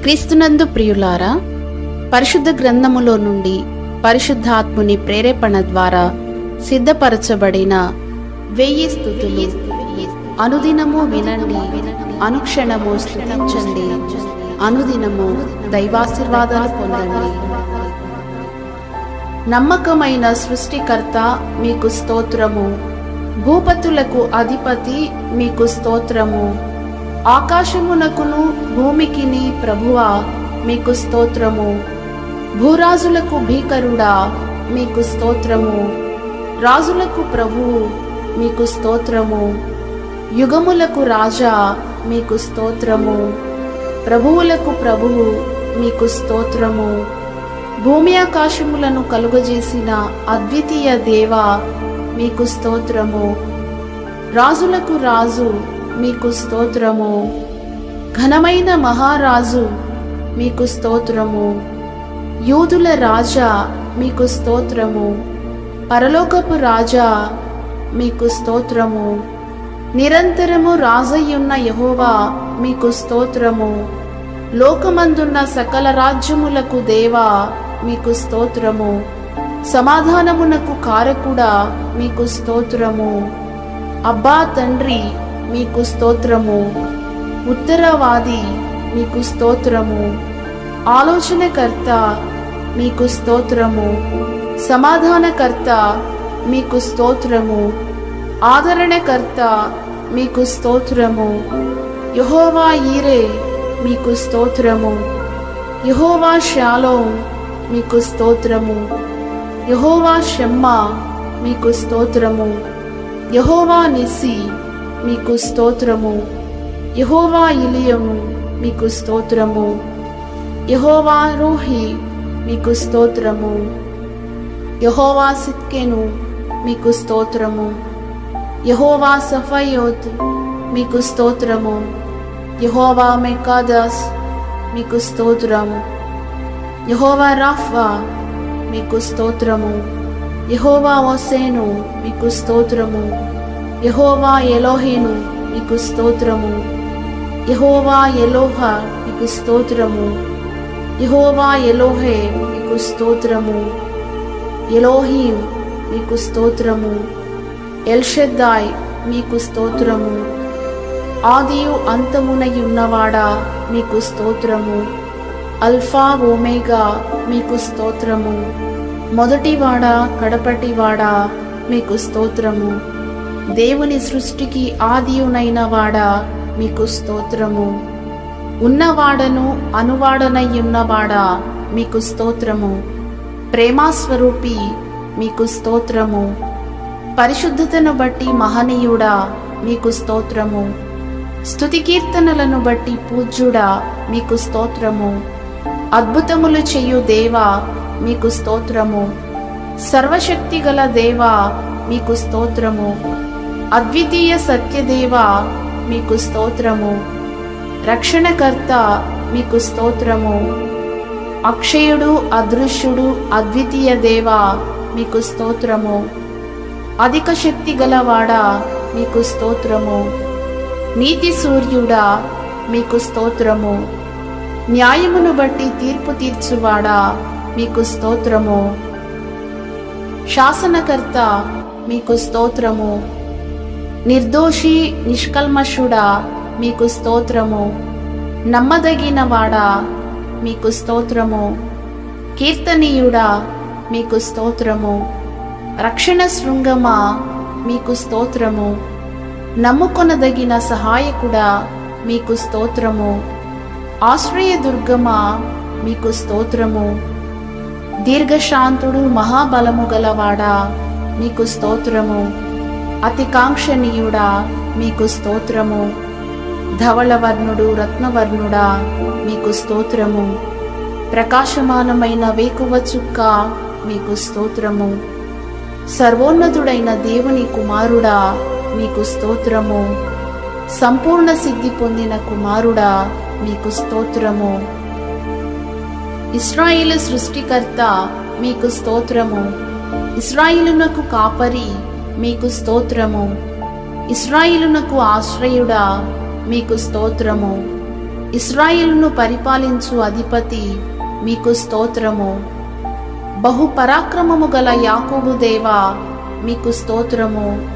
క్రీస్తునందు ప్రియులారా, పరిశుద్ధ గ్రంథములో నుండి పరిశుద్ధాత్ముని ప్రేరేపణ ద్వారా సిద్ధపరచబడిన 1000 స్తుతులు అనుదినము వినండి, అనుక్షణము స్తుతించండి, అనుదినము దైవాశీర్వాదాలు పొందండి. నమ్మకమైన సృష్టికర్త మీకు స్తోత్రము, భూపతులకు అధిపతి మీకు స్తోత్రము, ఆకాశమునకును భూమికిని ప్రభువా మీకు స్తోత్రము, భూరాజులకు భీకరుడా మీకు స్తోత్రము, రాజులకు ప్రభువు మీకు స్తోత్రము, యుగములకు రాజా మీకు స్తోత్రము, ప్రభువులకు ప్రభువు మీకు స్తోత్రము, భూమి ఆకాశములను కలుగజేసిన అద్వితీయ దేవా మీకు స్తోత్రము, రాజులకు రాజు మీకు స్తోత్రము, ఘనమైన మహారాజు మీకు స్తోత్రము, యూదుల రాజా మీకు స్తోత్రము, పరలోకపు రాజా మీకు స్తోత్రము, నిరంతరము రాజయ్యున్న యెహోవా మీకు స్తోత్రము, లోకమందున్న సకల రాజ్యములకు దేవా మీకు స్తోత్రము, సమాధానమునకు కారకుడా మీకు స్తోత్రము, అబ్బా తండ్రి మీకు స్తోత్రము, ఉత్తరవాది మీకు స్తోత్రము, ఆలోచనకర్త మీకు స్తోత్రము, సమాధానకర్త మీకు స్తోత్రము, ఆదరణకర్త మీకు స్తోత్రము, యెహోవా ఈరే మీకు స్తోత్రము, యెహోవా షాలోమ్ మీకు స్తోత్రము, యెహోవా షమ్మా మీకు స్తోత్రము, యెహోవా నిస్సి మీకు స్తోత్రము, యెహోవా ఇలియము మీకు స్తోత్రము, యెహోవా రూహి మీకు స్తోత్రము, యెహోవా సిత్కెను మీకు స్తోత్రము, యెహోవా సఫయోత్ మీకు స్తోత్రము, యెహోవా మెకాదస్ మీకు స్తోత్రము, యెహోవా రాఫా మీకు స్తోత్రము, యెహోవా ఓసేను మీకు స్తోత్రము, యెహోవా ఎలోహేను మీకు స్తోత్రము, యెహోవా ఎలోహ మీకు స్తోత్రము, యెహోవా ఎలోహే మీకు స్తోత్రము, ఎలోహీం మీకు స్తోత్రము, ఎల్షద్దాయ్ మీకు స్తోత్రము, ఆదియు అంతమునయున్నవాడా మీకు స్తోత్రము, అల్ఫా ఓమేగా మీకు స్తోత్రము, మొదటివాడా కడపటివాడా మీకు స్తోత్రము, దేవుని సృష్టికి ఆదియునైన వాడా మీకు స్తోత్రము, ఉన్నవాడను అనువాడనయ్యున్నవాడా మీకు స్తోత్రము, ప్రేమాస్వరూపి మీకు స్తోత్రము, పరిశుద్ధతను బట్టి మహనీయుడా మీకు స్తోత్రము, స్తుతి కీర్తనలను బట్టి పూజ్యుడా మీకు స్తోత్రము, అద్భుతములు చేయు దేవా మీకు స్తోత్రము, సర్వశక్తి గల దేవా మీకు స్తోత్రము, అద్వితీయ సత్యదేవా మీకు స్తోత్రము, రక్షణకర్త మీకు స్తోత్రము, అక్షయుడు అదృశ్యుడు అద్వితీయ దేవా మీకు స్తోత్రము, అధిక శక్తి గలవాడా మీకు స్తోత్రము, నీతి సూర్యుడా మీకు స్తోత్రము, న్యాయమును బట్టి తీర్పు తీర్చువాడా మీకు స్తోత్రము, శాసనకర్త మీకు స్తోత్రము, నిర్దోషి నిష్కల్మషుడా మీకు స్తోత్రము, నమ్మదగినవాడా మీకు స్తోత్రము, కీర్తనీయుడా మీకు స్తోత్రము, రక్షణ శృంగమా మీకు స్తోత్రము, నమ్ముకొనదగిన సహాయకుడా మీకు స్తోత్రము, ఆశ్రయదుర్గమా మీకు స్తోత్రము, దీర్ఘశాంతుడు మహాబలము గలవాడా మీకు స్తోత్రము, అతి కాంక్షణీయుడా మీకు స్తోత్రము, ధవళవర్ణుడు రత్నవర్ణుడా మీకు స్తోత్రము, ప్రకాశమానమైన వేకువ చుక్క మీకు స్తోత్రము, సర్వోన్నతుడైన దేవుని కుమారుడా మీకు స్తోత్రము, సంపూర్ణ సిద్ధి పొందిన కుమారుడా మీకు స్తోత్రము, ఇశ్రాయేలు సృష్టికర్త మీకు స్తోత్రము, ఇశ్రాయేలునకు కాపరి మీకు స్తోత్రము, ఇశ్రాయేలునకు ఆశ్రయుడా మీకు స్తోత్రము, ఇశ్రాయేలును పరిపాలించు అధిపతి మీకు స్తోత్రము. బహు పరాక్రమము గల యాకోబు దేవా మీకు స్తోత్రము.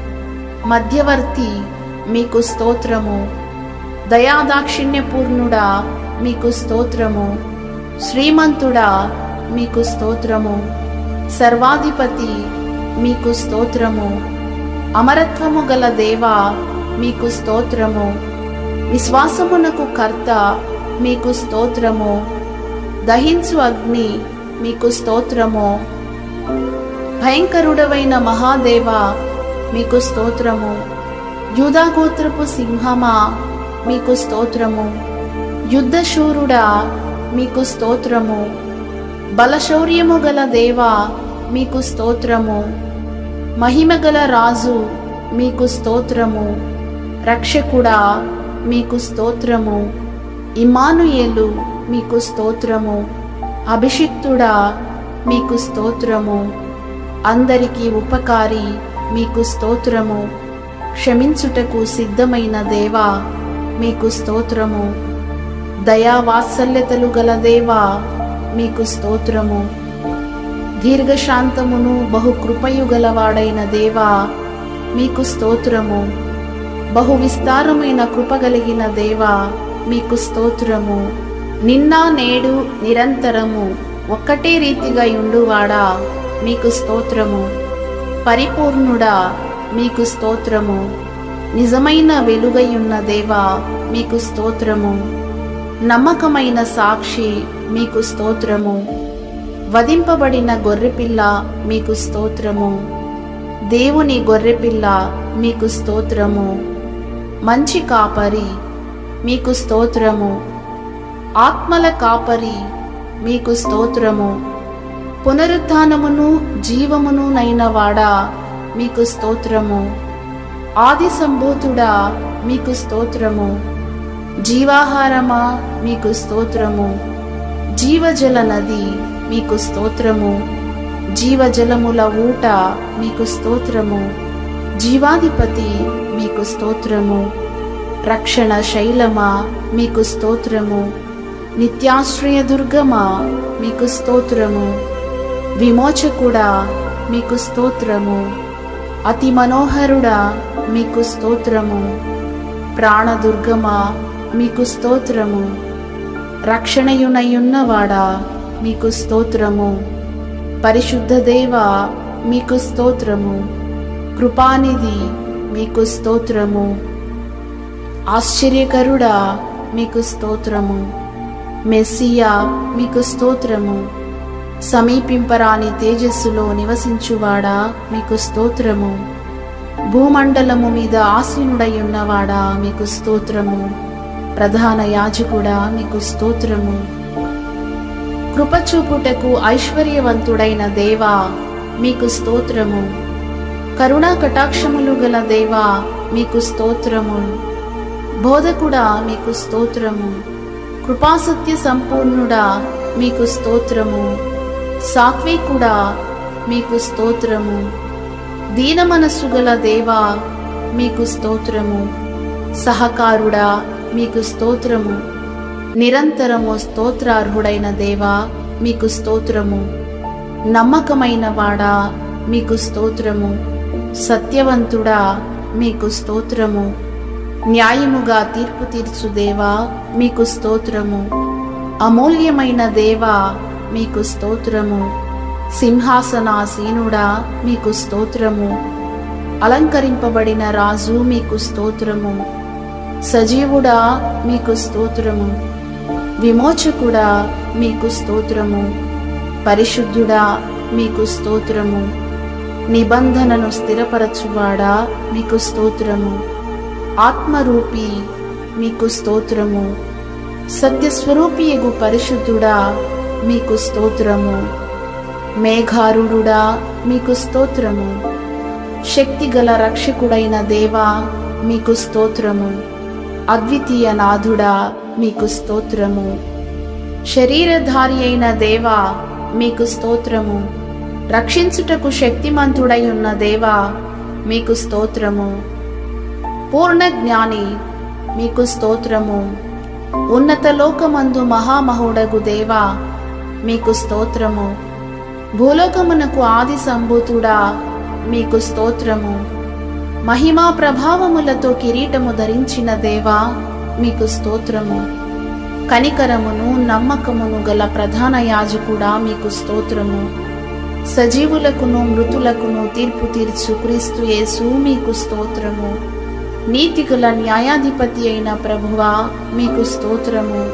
మధ్యవర్తి మీకు స్తోత్రము. దయాదాక్షిణ్యపూర్ణుడా మీకు స్తోత్రము. శ్రీమంతుడా మీకు స్తోత్రము. సర్వాధిపతి మీకు స్తోత్రము. అమరత్వము గల దేవా మీకు స్తోత్రము. విశ్వాసమునకు కర్త మీకు స్తోత్రము. దహించు అగ్ని మీకు స్తోత్రము. భయంకరుడవైన మహాదేవా మీకు స్తోత్రము. యూదాగోత్రపు సింహమా మీకు స్తోత్రము. యుద్ధశూరుడా మీకు స్తోత్రము. బలశౌర్యము గల దేవా మీకు స్తోత్రము. మహిమగల రాజు మీకు స్తోత్రము. రక్షకుడా మీకు స్తోత్రము. ఇమ్మానుయేలు మీకు స్తోత్రము. అభిషిక్తుడా మీకు స్తోత్రము. అందరికీ ఉపకారి మీకు స్తోత్రము. క్షమించుటకు సిద్ధమైన దేవా మీకు స్తోత్రము. దయావాత్సల్యతలు గల దేవా మీకు స్తోత్రము. దీర్ఘశాంతమును బహుకృపయు గలవాడైన దేవా మీకు స్తోత్రము. బహు విస్తారమైన కృపగలిగిన దేవా మీకు స్తోత్రము. నిన్న నేడు నిరంతరము ఒక్కటే రీతిగా యుండువాడా మీకు స్తోత్రము. పరిపూర్ణుడా మీకు స్తోత్రము. నిజమైన వెలుగయున్న దేవా మీకు స్తోత్రము. నమ్మకమైన సాక్షి మీకు స్తోత్రము. వధింపబడిన గొర్రెపిల్ల మీకు స్తోత్రము. దేవుని గొర్రెపిల్ల మీకు స్తోత్రము. మంచి కాపరి మీకు స్తోత్రము. ఆత్మల కాపరి మీకు స్తోత్రము. పునరుత్థానమును జీవమును నైనవాడా మీకు స్తోత్రము. ఆది సంభూతుడా మీకు స్తోత్రము. జీవాహారమా మీకు స్తోత్రము. జీవజల నది మీకు స్తోత్రము. జీవజలముల ఊట మీకు స్తోత్రము. జీవాధిపతి మీకు స్తోత్రము. రక్షణ శైలమా మీకు స్తోత్రము. నిత్యాశ్రయ దుర్గమా మీకు స్తోత్రము. విమోచకుడా మీకు స్తోత్రము. అతి మనోహరుడా మీకు స్తోత్రము. ప్రాణదుర్గమా మీకు స్తోత్రము. రక్షణయునయున్నవాడా మీకు స్తోత్రము. పరిశుద్ధ దేవా మీకు స్తోత్రము. కృపానిధి మీకు స్తోత్రము. ఆశ్చర్యకరుడా మీకు స్తోత్రము. మెస్సియా మీకు స్తోత్రము. సమీపింపరాని తేజస్సులో నివసించువాడా మీకు స్తోత్రము. భూమండలము మీద ఆసీనుడయున్నవాడా మీకు స్తోత్రము. ప్రధాన యాజకుడా మీకు స్తోత్రము. కృపచూపుటకు ఐశ్వర్యవంతుడైన దేవా మీకు స్తోత్రము. కరుణా కటాక్షములు గల దేవా మీకు స్తోత్రము. బోధకుడా మీకు స్తోత్రము. కృపాసత్య సంపూర్ణుడా మీకు స్తోత్రము. సాత్వికుడా మీకు స్తోత్రము. దీన మనస్సు గల దేవా మీకు స్తోత్రము. సహకారుడా మీకు స్తోత్రము. నిరంతరము స్తోత్రార్హుడైన దేవా మీకు స్తోత్రము. నమ్మకమైన వాడా మీకు స్తోత్రము. సత్యవంతుడా మీకు స్తోత్రము. న్యాయముగా తీర్పు తీర్చు దేవా మీకు స్తోత్రము. అమూల్యమైన దేవా మీకు స్తోత్రము. సింహాసనాసీనుడా మీకు స్తోత్రము. అలంకరింపబడిన రాజు మీకు స్తోత్రము. సజీవుడా మీకు స్తోత్రము. విమోచకుడా మీకు స్తోత్రము. పరిశుద్ధుడా మీకు స్తోత్రము. నిబంధనను స్థిరపరచువాడా మీకు స్తోత్రము. ఆత్మరూపి మీకు స్తోత్రము. సత్యస్వరూపియగు పరిశుద్ధుడా మీకు స్తోత్రము. మేఘారుడా మీకు స్తోత్రము. శక్తిగల రక్షకుడైన దేవా మీకు స్తోత్రము. అద్వితీయ నాథుడా మీకు స్తోత్రము. శరీరధారి అయిన దేవా మీకు స్తోత్రము. రక్షించుటకు శక్తిమంతుడై ఉన్న దేవా మీకు స్తోత్రము. పూర్ణ జ్ఞాని మీకు స్తోత్రము. ఉన్నత లోకమందు మహామహుడగు దేవా మీకు స్తోత్రము. భూలోకమునకు ఆది సంభూతుడా మీకు స్తోత్రము. మహిమా ప్రభావములతో కిరీటము ధరించిన దేవా మీకు స్తోత్రము. కనికరమును నమ్మకమును గల ప్రధాన యాజకుడా మీకు స్తోత్రము. సజీవులకును మృతులకును తీర్పు తీర్చు క్రీస్తు యేసు మీకు స్తోత్రము. నీతిగల న్యాయాధిపతి అయిన ప్రభువా మీకు స్తోత్రము.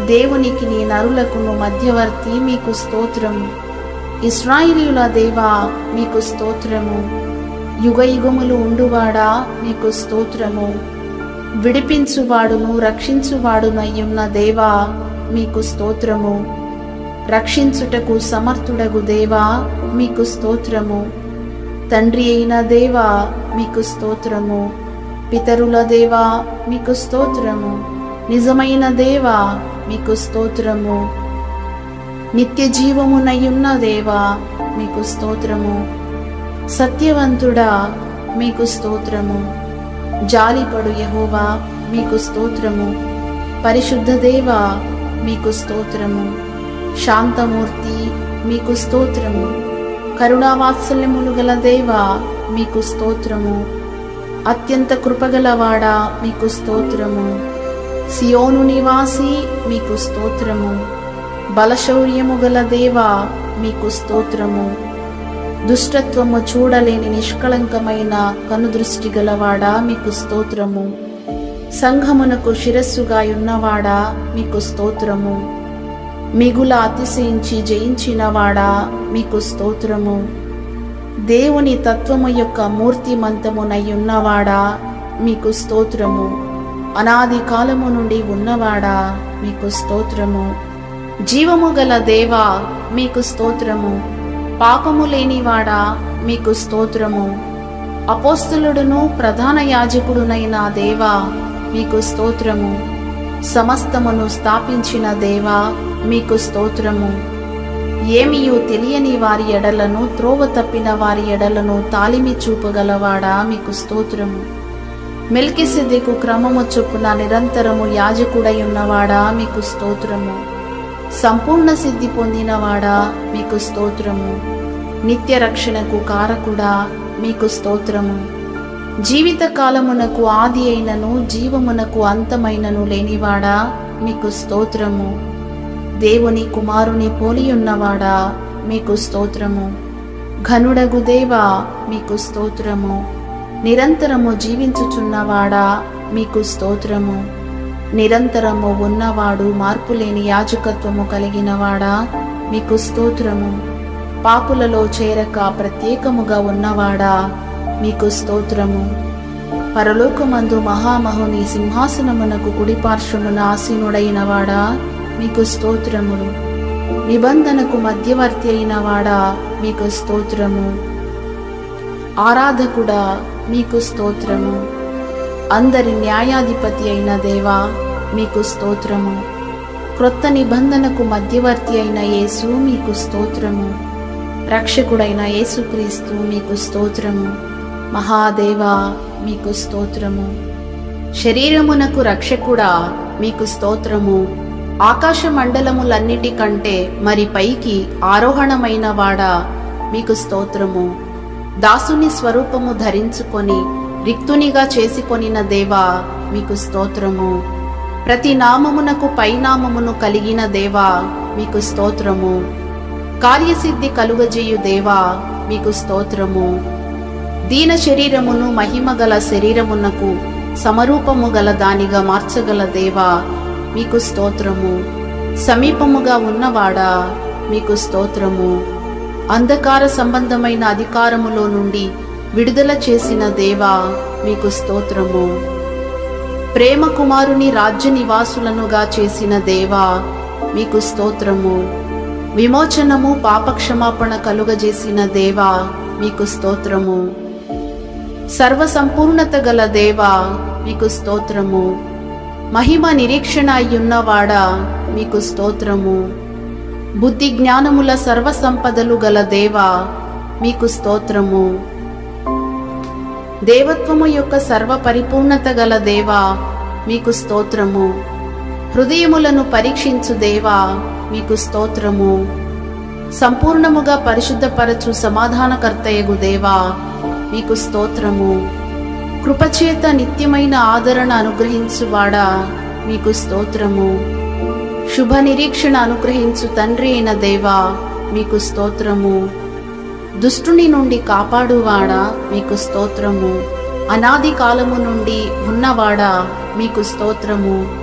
దేవునికి నీ నరులకును మధ్యవర్తి మీకు స్తోత్రము. ఇశ్రాయేలీయుల దేవా మీకు స్తోత్రము. యుగయుగములు ఉండువాడా మీకు స్తోత్రము. విడిపించువాడును రక్షించువాడునయ్యున్న దేవా మీకు స్తోత్రము. రక్షించుటకు సమర్థుడగు దేవా మీకు స్తోత్రము. తండ్రి అయిన దేవా మీకు స్తోత్రము. పితరుల దేవా మీకు స్తోత్రము. నిజమైన దేవా మీకు స్తోత్రము. నిత్య జీవమునయున్న దేవా మీకు స్తోత్రము. సత్యవంతుడా మీకు స్తోత్రము. జాలిపడు యెహోవా మీకు స్తోత్రము. పరిశుద్ధ దేవా మీకు స్తోత్రము. శాంతమూర్తి మీకు స్తోత్రము. కరుణావాత్సల్యములు గల దేవా మీకు స్తోత్రము. అత్యంత కృపగలవాడా మీకు స్తోత్రము. సియోను నివాసి మీకు స్తోత్రము. బలశౌర్యము గల దేవా మీకు స్తోత్రము. దుష్టత్వము చూడలేని నిష్కళంకమైన కనుదృష్టి గలవాడా మీకు స్తోత్రము. సంఘమునకు శిరస్సుగా ఉన్నవాడా మీకు స్తోత్రము. మిగుల అతిశయించి జయించినవాడా మీకు స్తోత్రము. దేవుని తత్వము యొక్క మూర్తిమంతమునయున్నవాడా మీకు స్తోత్రము. అనాది కాలము నుండి ఉన్నవాడా మీకు స్తోత్రము. జీవము గల దేవా మీకు స్తోత్రము. పాపము లేనివాడా మీకు స్తోత్రము. అపోస్తలుడును ప్రధాన యాజకుడునైన దేవా మీకు స్తోత్రము. సమస్తమును స్థాపించిన దేవా మీకు స్తోత్రము. ఏమియు తెలియని వారి ఎడలను త్రోవ తప్పిన వారి ఎడలను తాలిమి చూపగలవాడా మీకు స్తోత్రము. మెల్కిసెదెకు క్రమము చొప్పున నిరంతరము యాజకుడై ఉన్నవాడా మీకు స్తోత్రము. సంపూర్ణ సిద్ధి పొందినవాడా మీకు స్తోత్రము. నిత్య రక్షణకు కారకుడా మీకు స్తోత్రము. జీవిత కాలమునకు ఆది అయినను జీవమునకు అంతమైనను లేనివాడా మీకు స్తోత్రము. దేవుని కుమారుని పోలియున్నవాడా మీకు స్తోత్రము. ఘనుడగు దేవా మీకు స్తోత్రము. నిరంతరము జీవించుచున్నవాడా మీకు స్తోత్రము. నిరంతరము ఉన్నవాడు మార్పులేని యాజకత్వము కలిగినవాడా మీకు స్తోత్రము. పాపులలో చేరక ప్రత్యేకముగా ఉన్నవాడా మీకు స్తోత్రము. పరలోకమందు మహామహుని సింహాసనమునకు కుడిపార్శ్వమున ఆసీనుడైనవాడా మీకు స్తోత్రములు. నిబంధనకు మధ్యవర్తి అయినవాడా మీకు స్తోత్రము. ఆరాధకుడా మీకు స్తోత్రము. అందరి న్యాయాధిపతి అయిన దేవా మీకు స్తోత్రము. క్రొత్త నిబంధనకు మధ్యవర్తి అయిన యేసు మీకు స్తోత్రము. రక్షకుడైన యేసుక్రీస్తు మీకు స్తోత్రము. మహాదేవా మీకు స్తోత్రము. శరీరమునకు రక్షకుడా మీకు స్తోత్రము. ఆకాశ మండలములన్నిటికంటే మరి పైకి ఆరోహణమైన వాడా మీకు స్తోత్రము. దాసుని స్వరూపము ధరించుకొని రిక్తునిగా చేసుకొనిన దేవా మీకు స్తోత్రము. ప్రతి నామమునకు పైనామమును కలిగిన దేవా మీకు స్తోత్రము. కార్యసిద్ధి కలుగజేయు దేవా మీకు స్తోత్రము. దీన శరీరమును మహిమగల శరీరమునకు సమరూపము గల దానిగా మార్చగల దేవా మీకు స్తోత్రము. సమీపముగా ఉన్నవాడా మీకు స్తోత్రము. అంధకార సంబంధమైన అధికారములో నుండి విడుదల చేసిన దేవా మీకు స్తోత్రము. ప్రేమ కుమారుని రాజ్య నివాసులనుగా చేసిన దేవా మీకు స్తోత్రము. విమోచనము పాపక్షమాపణ కలుగజేసిన దేవా మీకు స్తోత్రము. సర్వసంపూర్ణత గల దేవా మీకు స్తోత్రము. మహిమ నిరీక్షణ అయ్యున్నవాడా మీకు స్తోత్రము. బుద్ధి జ్ఞానముల సర్వసంపదలు గల దేవా మీకు స్తోత్రము. దేవత్వము యొక్క సర్వ పరిపూర్ణత గల దేవా మీకు స్తోత్రము. హృదయములను పరీక్షించు దేవా మీకు స్తోత్రము. సంపూర్ణముగా పరిశుద్ధపరచు సమాధానకర్తయగు దేవా మీకు స్తోత్రము. కృపచేత నిత్యమైన ఆదరణ అనుగ్రహించువాడా మీకు స్తోత్రము. శుభ నిరీక్షణ అనుగ్రహించు తండ్రి అయిన దేవా మీకు స్తోత్రము. దుష్టుని నుండి కాపాడువాడా మీకు స్తోత్రము. అనాది కాలము నుండి ఉన్నవాడా మీకు స్తోత్రము.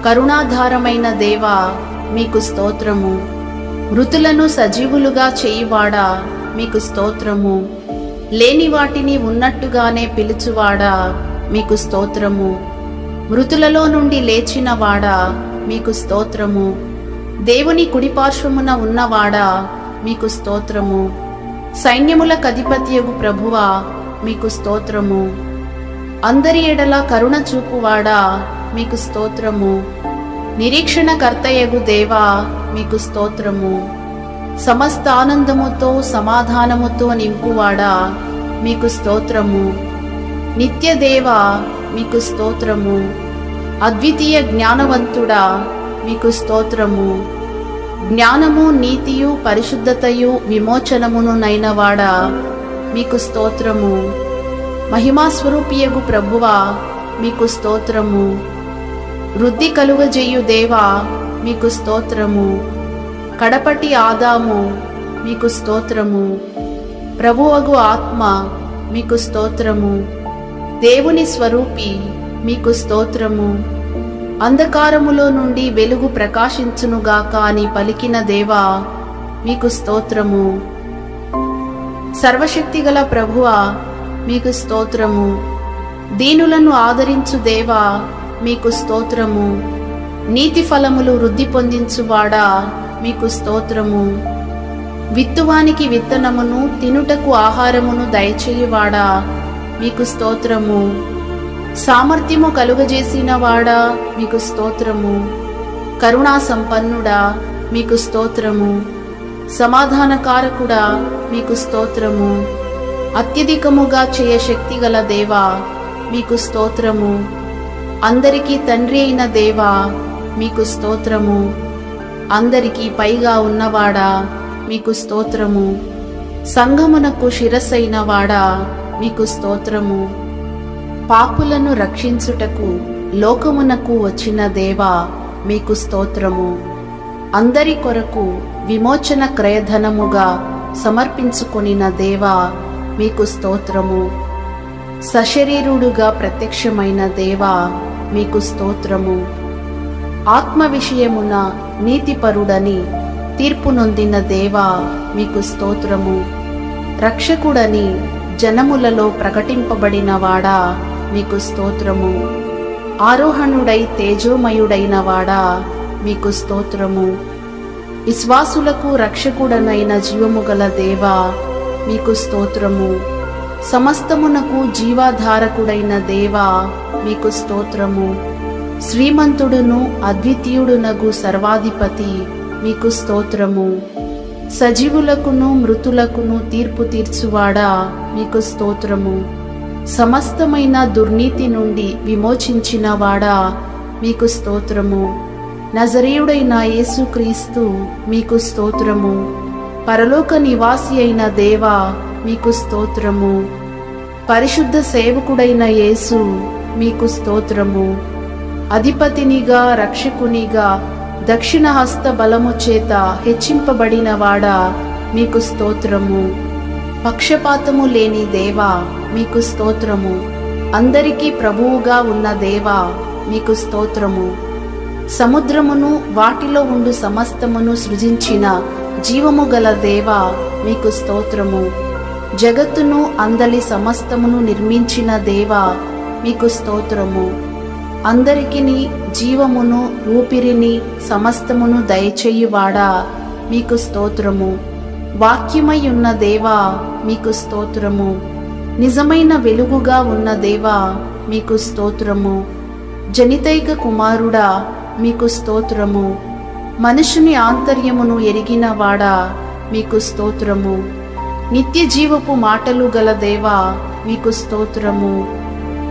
కరుణాధారమైన దేవా మీకు స్తోత్రము. మృతులను సజీవులుగా చేయువాడా మీకు స్తోత్రము. లేని వాటిని ఉన్నట్టుగానే పిలుచువాడా మీకు స్తోత్రము. మృతులలో నుండి లేచినవాడా మీకు స్తోత్రము. దేవుని కుడిపార్శ్వమున ఉన్నవాడా మీకు స్తోత్రము. సైన్యములకు అధిపతియగు ప్రభువా మీకు స్తోత్రము. అందరి ఎడల కరుణ చూపువాడా మీకు స్తోత్రము. నిరీక్షణకర్తయగు దేవా మీకు స్తోత్రము. సమస్త ఆనందముతో సమాధానముతో నింపువాడా మీకు స్తోత్రము. నిత్యదేవా మీకు స్తోత్రము. అద్వితీయ జ్ఞానవంతుడా మీకు స్తోత్రము. జ్ఞానము నీతియు పరిశుద్ధతయు విమోచనమును నైనవాడా మీకు స్తోత్రము. మహిమాస్వరూపియగు ప్రభువా మీకు స్తోత్రము. వృద్ధి కలుగజేయు దేవా మీకు స్తోత్రము. కడపటి ఆదాము మీకు స్తోత్రము. ప్రభువగు ఆత్మ మీకు స్తోత్రము. దేవుని స్వరూపి మీకు స్తోత్రము. అంధకారములో నుండి వెలుగు ప్రకాశించునుగాక అని పలికిన దేవా మీకు స్తోత్రము. సర్వశక్తిగల ప్రభువా మీకు స్తోత్రము. దీనులను ఆదరించు దేవా మీకు స్తోత్రము. నీతి ఫలములు వృద్ధి పొందించువాడా మీకు స్తోత్రము. విత్తువానికి విత్తనమును తినుటకు ఆహారమును దయచేయువాడా మీకు స్తోత్రము. సామర్థ్యము కలుగజేసిన వాడా మీకు స్తోత్రము. కరుణా సంపన్నుడా మీకు స్తోత్రము. సమాధానకారకుడా మీకు స్తోత్రము. అత్యధికముగా చేయ శక్తిగల దేవా మీకు స్తోత్రము. అందరికీ తండ్రి అయిన దేవా మీకు స్తోత్రము. అందరికీ పైగా ఉన్నవాడా మీకు స్తోత్రము. సంఘమునకు శిరస్సైన వాడా మీకు స్తోత్రము. పాపులను రక్షించుటకు లోకమునకు వచ్చిన దేవా మీకు స్తోత్రము. అందరి కొరకు విమోచన క్రయధనముగా సమర్పించుకొనిన దేవా మీకు స్తోత్రము. సశరీరుడుగా ప్రత్యక్షమైన దేవా మీకు స్తోత్రము. ఆత్మ విషయమున నీతిపరుడని తీర్పు నొందిన దేవా మీకు స్తోత్రము. రక్షకుడని జనములలో ప్రకటింపబడిన వాడా మీకు స్తోత్రము. ఆరోహణుడై తేజోమయుడైన వాడా మీకు స్తోత్రము. విశ్వాసులకు రక్షకుడనైన జీవము గల దేవా మీకు స్తోత్రము. సమస్తమునకు జీవాధారకుడైన దేవా మీకు స్తోత్రము. శ్రీమంతుడును అద్వితీయుడునగు సర్వాధిపతి మీకు స్తోత్రము. సజీవులకును మృతులకును తీర్పు తీర్చువాడా మీకు స్తోత్రము. సమస్తమైన దుర్నీతి నుండి విమోచించిన వాడా మీకు స్తోత్రము. నజరేయుడైన యేసుక్రీస్తు మీకు స్తోత్రము. పరలోక నివాసి అయిన దేవా మీకు స్తోత్రము. పరిశుద్ధ సేవకుడైన యేసు మీకు స్తోత్రము. అధిపతినిగా రక్షకునిగా దక్షిణ హస్త బలము చేత హెచ్చింపబడిన వాడా మీకు స్తోత్రము. పక్షపాతము లేని దేవా మీకు స్తోత్రము. అందరికీ ప్రభువుగా ఉన్న దేవా మీకు స్తోత్రము. సముద్రమును వాటిలో ఉండు సమస్తమును సృజించిన జీవము గల దేవా మీకు స్తోత్రము. జగత్తును అందలి సమస్తమును నిర్మించిన దేవా మీకు స్తోత్రము. అందరికిని జీవమును ఊపిరిని సమస్తమును దయచేయువాడా మీకు స్తోత్రము. వాక్యమై ఉన్న దేవా మీకు స్తోత్రము. నిజమైన వెలుగుగా ఉన్న దేవా మీకు స్తోత్రము. జనితైక కుమారుడా మీకు స్తోత్రము. మనుషుని ఆంతర్యమును ఎరిగిన వాడా మీకు స్తోత్రము. నిత్య జీవపు మాటలు గల దేవా మీకు స్తోత్రము.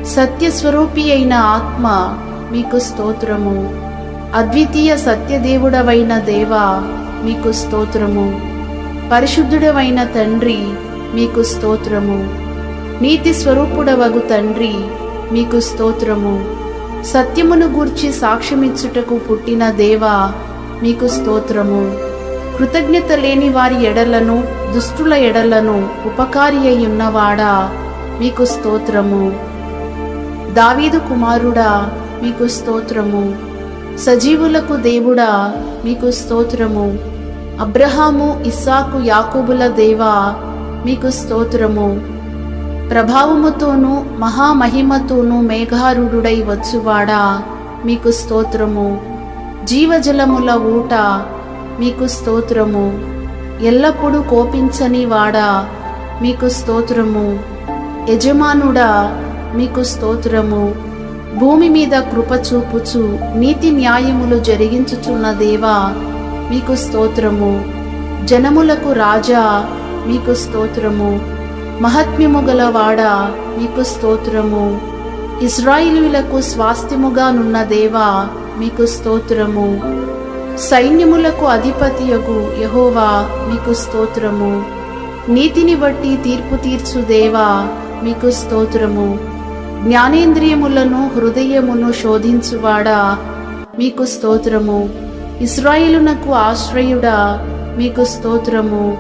సత్యస్వరూపి అయిన ఆత్మ మీకు స్తోత్రము. అద్వితీయ సత్యదేవుడవైన దేవా మీకు స్తోత్రము. పరిశుద్ధుడవైన తండ్రి మీకు స్తోత్రము. నీతి స్వరూపుడవగు తండ్రి మీకు స్తోత్రము. సత్యమును గూర్చి సాక్ష్యమిచ్చుటకు పుట్టిన దేవా మీకు స్తోత్రము. కృతజ్ఞత లేని వారి ఎడలను దుష్టుల ఎడలను ఉపకారి అయ్యున్నవాడా మీకు స్తోత్రము. దావీదు కుమారుడా మీకు స్తోత్రము. సజీవులకు దేవుడా మీకు స్తోత్రము. అబ్రహాము ఇస్సాకు యాకోబుల దేవా మీకు స్తోత్రము. ప్రభావముతోనూ మహామహిమతోనూ మేఘారూఢుడై వచ్చువాడా మీకు స్తోత్రము. జీవజలముల ఊట మీకు స్తోత్రము. ఎల్లప్పుడూ కోపించని వాడా మీకు స్తోత్రము. యజమానుడా మీకు స్తోత్రము. భూమి మీద కృప చూపుచు నీతి న్యాయములు జరిగించుచున్న దేవా మీకు స్తోత్రము. జనములకు రాజా మీకు స్తోత్రము. మహాత్మ్యము గలవాడా మీకు స్తోత్రము. ఇశ్రాయేలీయులకు స్వాస్థ్యముగానున్న దేవా మీకు స్తోత్రము. సైన్యములకు అధిపతియగు యెహోవా మీకు స్తోత్రము. నీతిని బట్టి తీర్పు తీర్చు దేవా మీకు స్తోత్రము. జ్ఞానేంద్రియములను హృదయమును శోధించువాడా మీకు స్తోత్రము. ఇశ్రాయేలునకు ఆశ్రయుడా మీకు స్తోత్రము.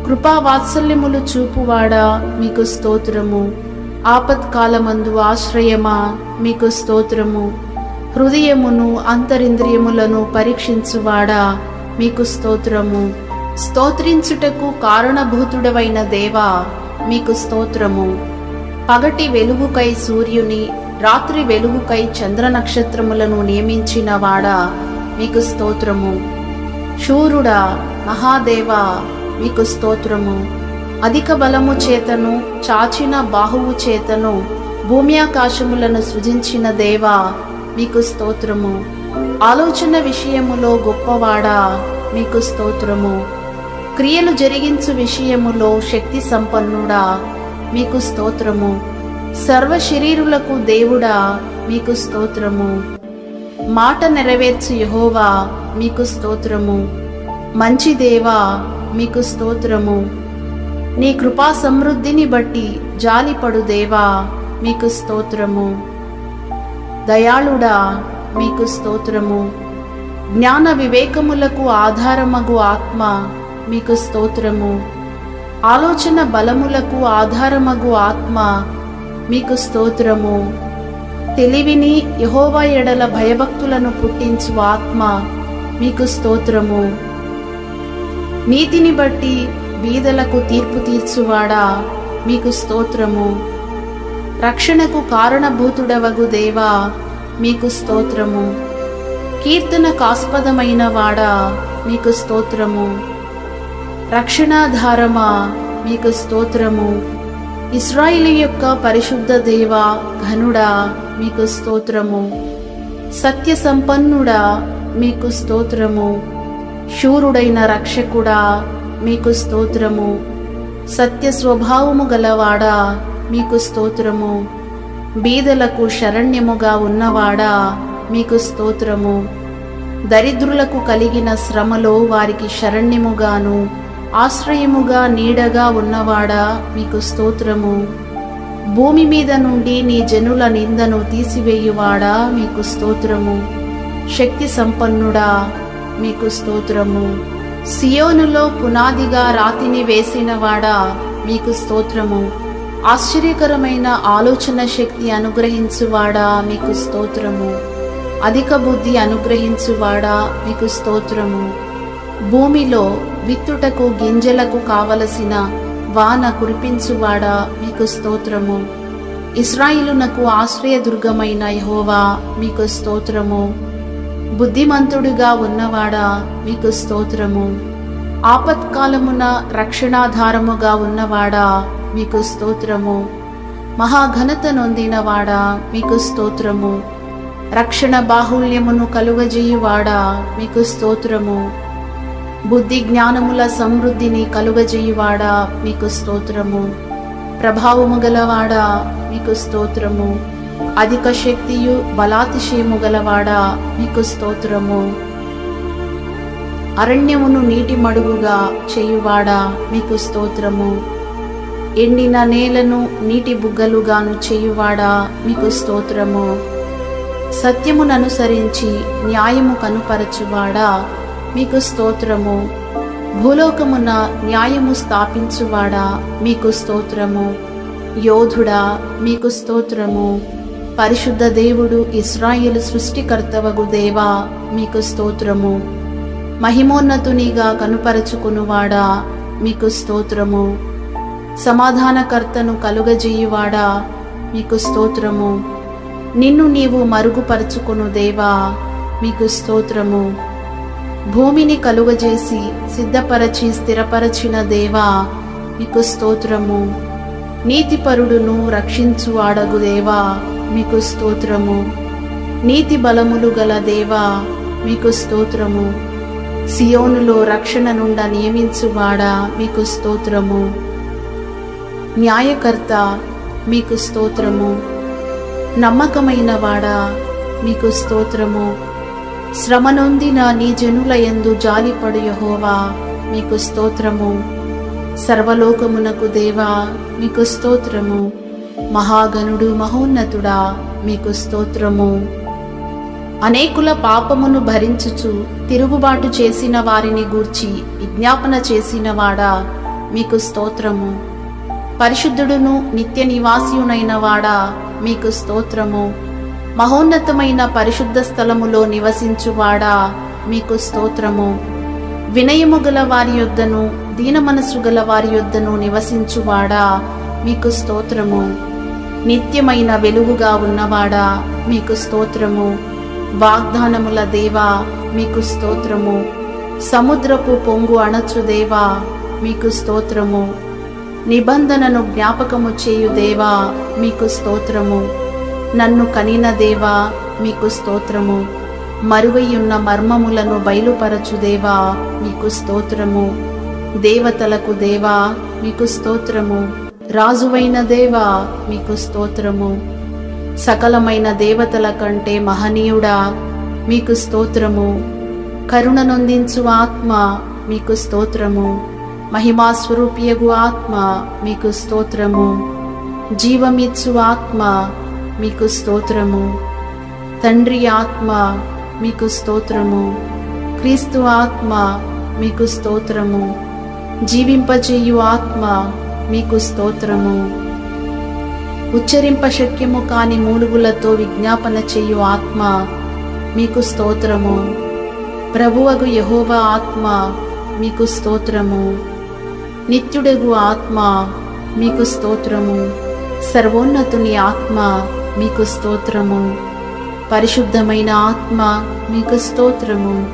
కృపావాత్సల్యములు చూపువాడా మీకు స్తోత్రము. ఆపత్కాలమందు ఆశ్రయమా మీకు స్తోత్రము. హృదయమును అంతరింద్రియములను పరీక్షించువాడా మీకు స్తోత్రము. స్తోత్రించుటకు కారణభూతుడవైన దేవా మీకు స్తోత్రము. పగటి వెలుగుకై సూర్యుని రాత్రి వెలుగుకై చంద్ర నక్షత్రములను నియమించిన వాడా మీకు స్తోత్రము. శూరుడా మహాదేవా మీకు స్తోత్రము. అధిక బలము చేతను చాచిన బాహువు చేతను భూమి ఆకాశములను సృజించిన దేవా మీకు స్తోత్రము. ఆలోచన విషయములో గొప్పవాడా మీకు స్తోత్రము. క్రియలు జరిగించు విషయములో శక్తి సంపన్నుడా మీకు స్తోత్రము. సర్వ శరీరులకు దేవుడా మీకు స్తోత్రము. మాట నెరవేర్చు యెహోవా మీకు స్తోత్రము. మంచి దేవా మీకు స్తోత్రము. నీ కృపా సమృద్ధిని బట్టి జాలిపడు దేవా మీకు స్తోత్రము. దయాళుడా మీకు స్తోత్రము. జ్ఞాన వివేకములకు ఆధారమగు ఆత్మ మీకు స్తోత్రము. ఆలోచన బలములకు ఆధారమగు ఆత్మ మీకు స్తోత్రము. తెలివిని యెహోవా ఎడల భయభక్తులను పుట్టించు ఆత్మ మీకు స్తోత్రము. నీతిని బట్టి బీదలకు తీర్పు తీర్చువాడా మీకు స్తోత్రము. రక్షణకు కారణభూతుడవగు దేవా మీకు స్తోత్రము. కీర్తనకాస్పదమైన వాడా మీకు స్తోత్రము. రక్షణాధారమా మీకు స్తోత్రము. ఇశ్రాయేలు యొక్క పరిశుద్ధ దేవా ఘనుడా మీకు స్తోత్రము. సత్య సంపన్నుడా మీకు స్తోత్రము. శూరుడైన రక్షకుడా మీకు స్తోత్రము. సత్య స్వభావము గలవాడా మీకు స్తోత్రము. బీదలకు శరణ్యముగా ఉన్నవాడా మీకు స్తోత్రము. దరిద్రులకు కలిగిన శ్రమలో వారికి శరణ్యముగాను ఆశ్రయముగా నీడగా ఉన్నవాడా మీకు స్తోత్రము. భూమి మీద నుండి నీ జనుల నిందను తీసివేయువాడా మీకు స్తోత్రము. శక్తి సంపన్నుడా మీకు స్తోత్రము. సియోనులో పునాదిగా రాతిని వేసినవాడా మీకు స్తోత్రము. ఆశ్చర్యకరమైన ఆలోచన శక్తి అనుగ్రహించువాడా మీకు స్తోత్రము. అధిక బుద్ధి అనుగ్రహించువాడా మీకు స్తోత్రము. భూమిలో విత్తుటకు గింజలకు కావలసిన వాన కురిపించువాడా మీకు స్తోత్రము. ఇశ్రాయేలునకు ఆశ్రయదుర్గమైన యెహోవా మీకు స్తోత్రము. బుద్ధిమంతుడిగా ఉన్నవాడా మీకు స్తోత్రము. ఆపత్కాలమున రక్షణాధారముగా ఉన్నవాడా మీకు స్తోత్రము. మహాఘనత నొందినవాడా మీకు స్తోత్రము. రక్షణ బాహుళ్యమును కలుగజేయువాడా మీకు స్తోత్రము. బుద్ధి జ్ఞానముల సమృద్ధిని కలుగజేయువాడా మీకు స్తోత్రము. ప్రభావము గలవాడా మీకు స్తోత్రము. అధిక శక్తియు బలాతిశయము గలవాడా మీకు స్తోత్రము. అరణ్యమును నీటి మడుగుగా చేయువాడా మీకు స్తోత్రము. ఎండిన నేలను నీటి బుగ్గలుగాను చేయువాడా మీకు స్తోత్రము. సత్యముననుసరించి న్యాయము కనుపరచువాడా మీకు స్తోత్రము. భూలోకమున న్యాయము స్థాపించువాడా మీకు స్తోత్రము. యోధుడా మీకు స్తోత్రము. పరిశుద్ధ దేవుడు ఇశ్రాయేలు సృష్టికర్తవగు దేవా మీకు స్తోత్రము. మహిమోన్నతునిగా కనుపరచుకునువాడా మీకు స్తోత్రము. సమాధానకర్తను కలుగజేయువాడా మీకు స్తోత్రము. నిన్ను నీవు మరుగుపరుచుకును దేవా మీకు స్తోత్రము. భూమిని కలుగజేసి సిద్ధపరచి స్థిరపరచిన దేవా మీకు స్తోత్రము. నీతిపరుడును రక్షించువాడగు దేవా మీకు స్తోత్రము. నీతి బలములు గల దేవా మీకు స్తోత్రము. సియోనులో రక్షణ నుండ నియమించువాడా మీకు స్తోత్రము. న్యాయకర్త మీకు స్తోత్రము. నమ్మకమైన వాడా మీకు స్తోత్రము. శ్రమ నొందిన నీ జనుల యందు జాలిపడు యెహోవా మీకు స్తోత్రము. సర్వలోకమునకు దేవా మీకు స్తోత్రము. మహాగణుడు మహోన్నతుడా మీకు స్తోత్రము. అనేకుల పాపమును భరించుచు తిరుగుబాటు చేసిన వారిని గూర్చి విజ్ఞాపన చేసిన వాడా మీకు స్తోత్రము. పరిశుద్ధుడును నిత్య నివాసియునైన వాడా మీకు స్తోత్రము. మహోన్నతమైన పరిశుద్ధ స్థలములో నివసించువాడా మీకు స్తోత్రము. వినయము గల వారి యొద్దను దీన మనసు గల వారి యొద్దను నివసించువాడా మీకు స్తోత్రము. నిత్యమైన వెలుగుగా ఉన్నవాడా మీకు స్తోత్రము. వాగ్దానముల దేవా మీకు స్తోత్రము. సముద్రపు పొంగు అణచు దేవా మీకు స్తోత్రము. నిబంధనను జ్ఞాపకము చేయు దేవా మీకు స్తోత్రము. నన్ను కనిన దేవా మీకు స్తోత్రము. మరువైయున్న మర్మములను బయలుపరచు దేవా మీకు స్తోత్రము. దేవతలకు దేవా మీకు స్తోత్రము. రాజువైన దేవా మీకు స్తోత్రము. సకలమైన దేవతల కంటే మహనీయుడా మీకు స్తోత్రము. కరుణ నొందించు ఆత్మ మీకు స్తోత్రము. మహిమాస్వరూపియగు ఆత్మ మీకు స్తోత్రము. జీవమిచ్చు ఆత్మ మీకు స్తోత్రము. తండ్రి ఆత్మ మీకు స్తోత్రము. క్రీస్తు ఆత్మ మీకు స్తోత్రము. జీవింపజేయు ఆత్మ మీకు స్తోత్రము. ఉచ్చరింప శక్యము కాని మూలుగులతో విజ్ఞాపన చేయు ఆత్మ మీకు స్తోత్రము. ప్రభువగు యెహోవా ఆత్మ మీకు స్తోత్రము. నిత్యుడగు ఆత్మ మీకు స్తోత్రము. సర్వోన్నతుని ఆత్మ మీకు స్తోత్రము. పరిశుద్ధమైన ఆత్మ మీకు స్తోత్రము.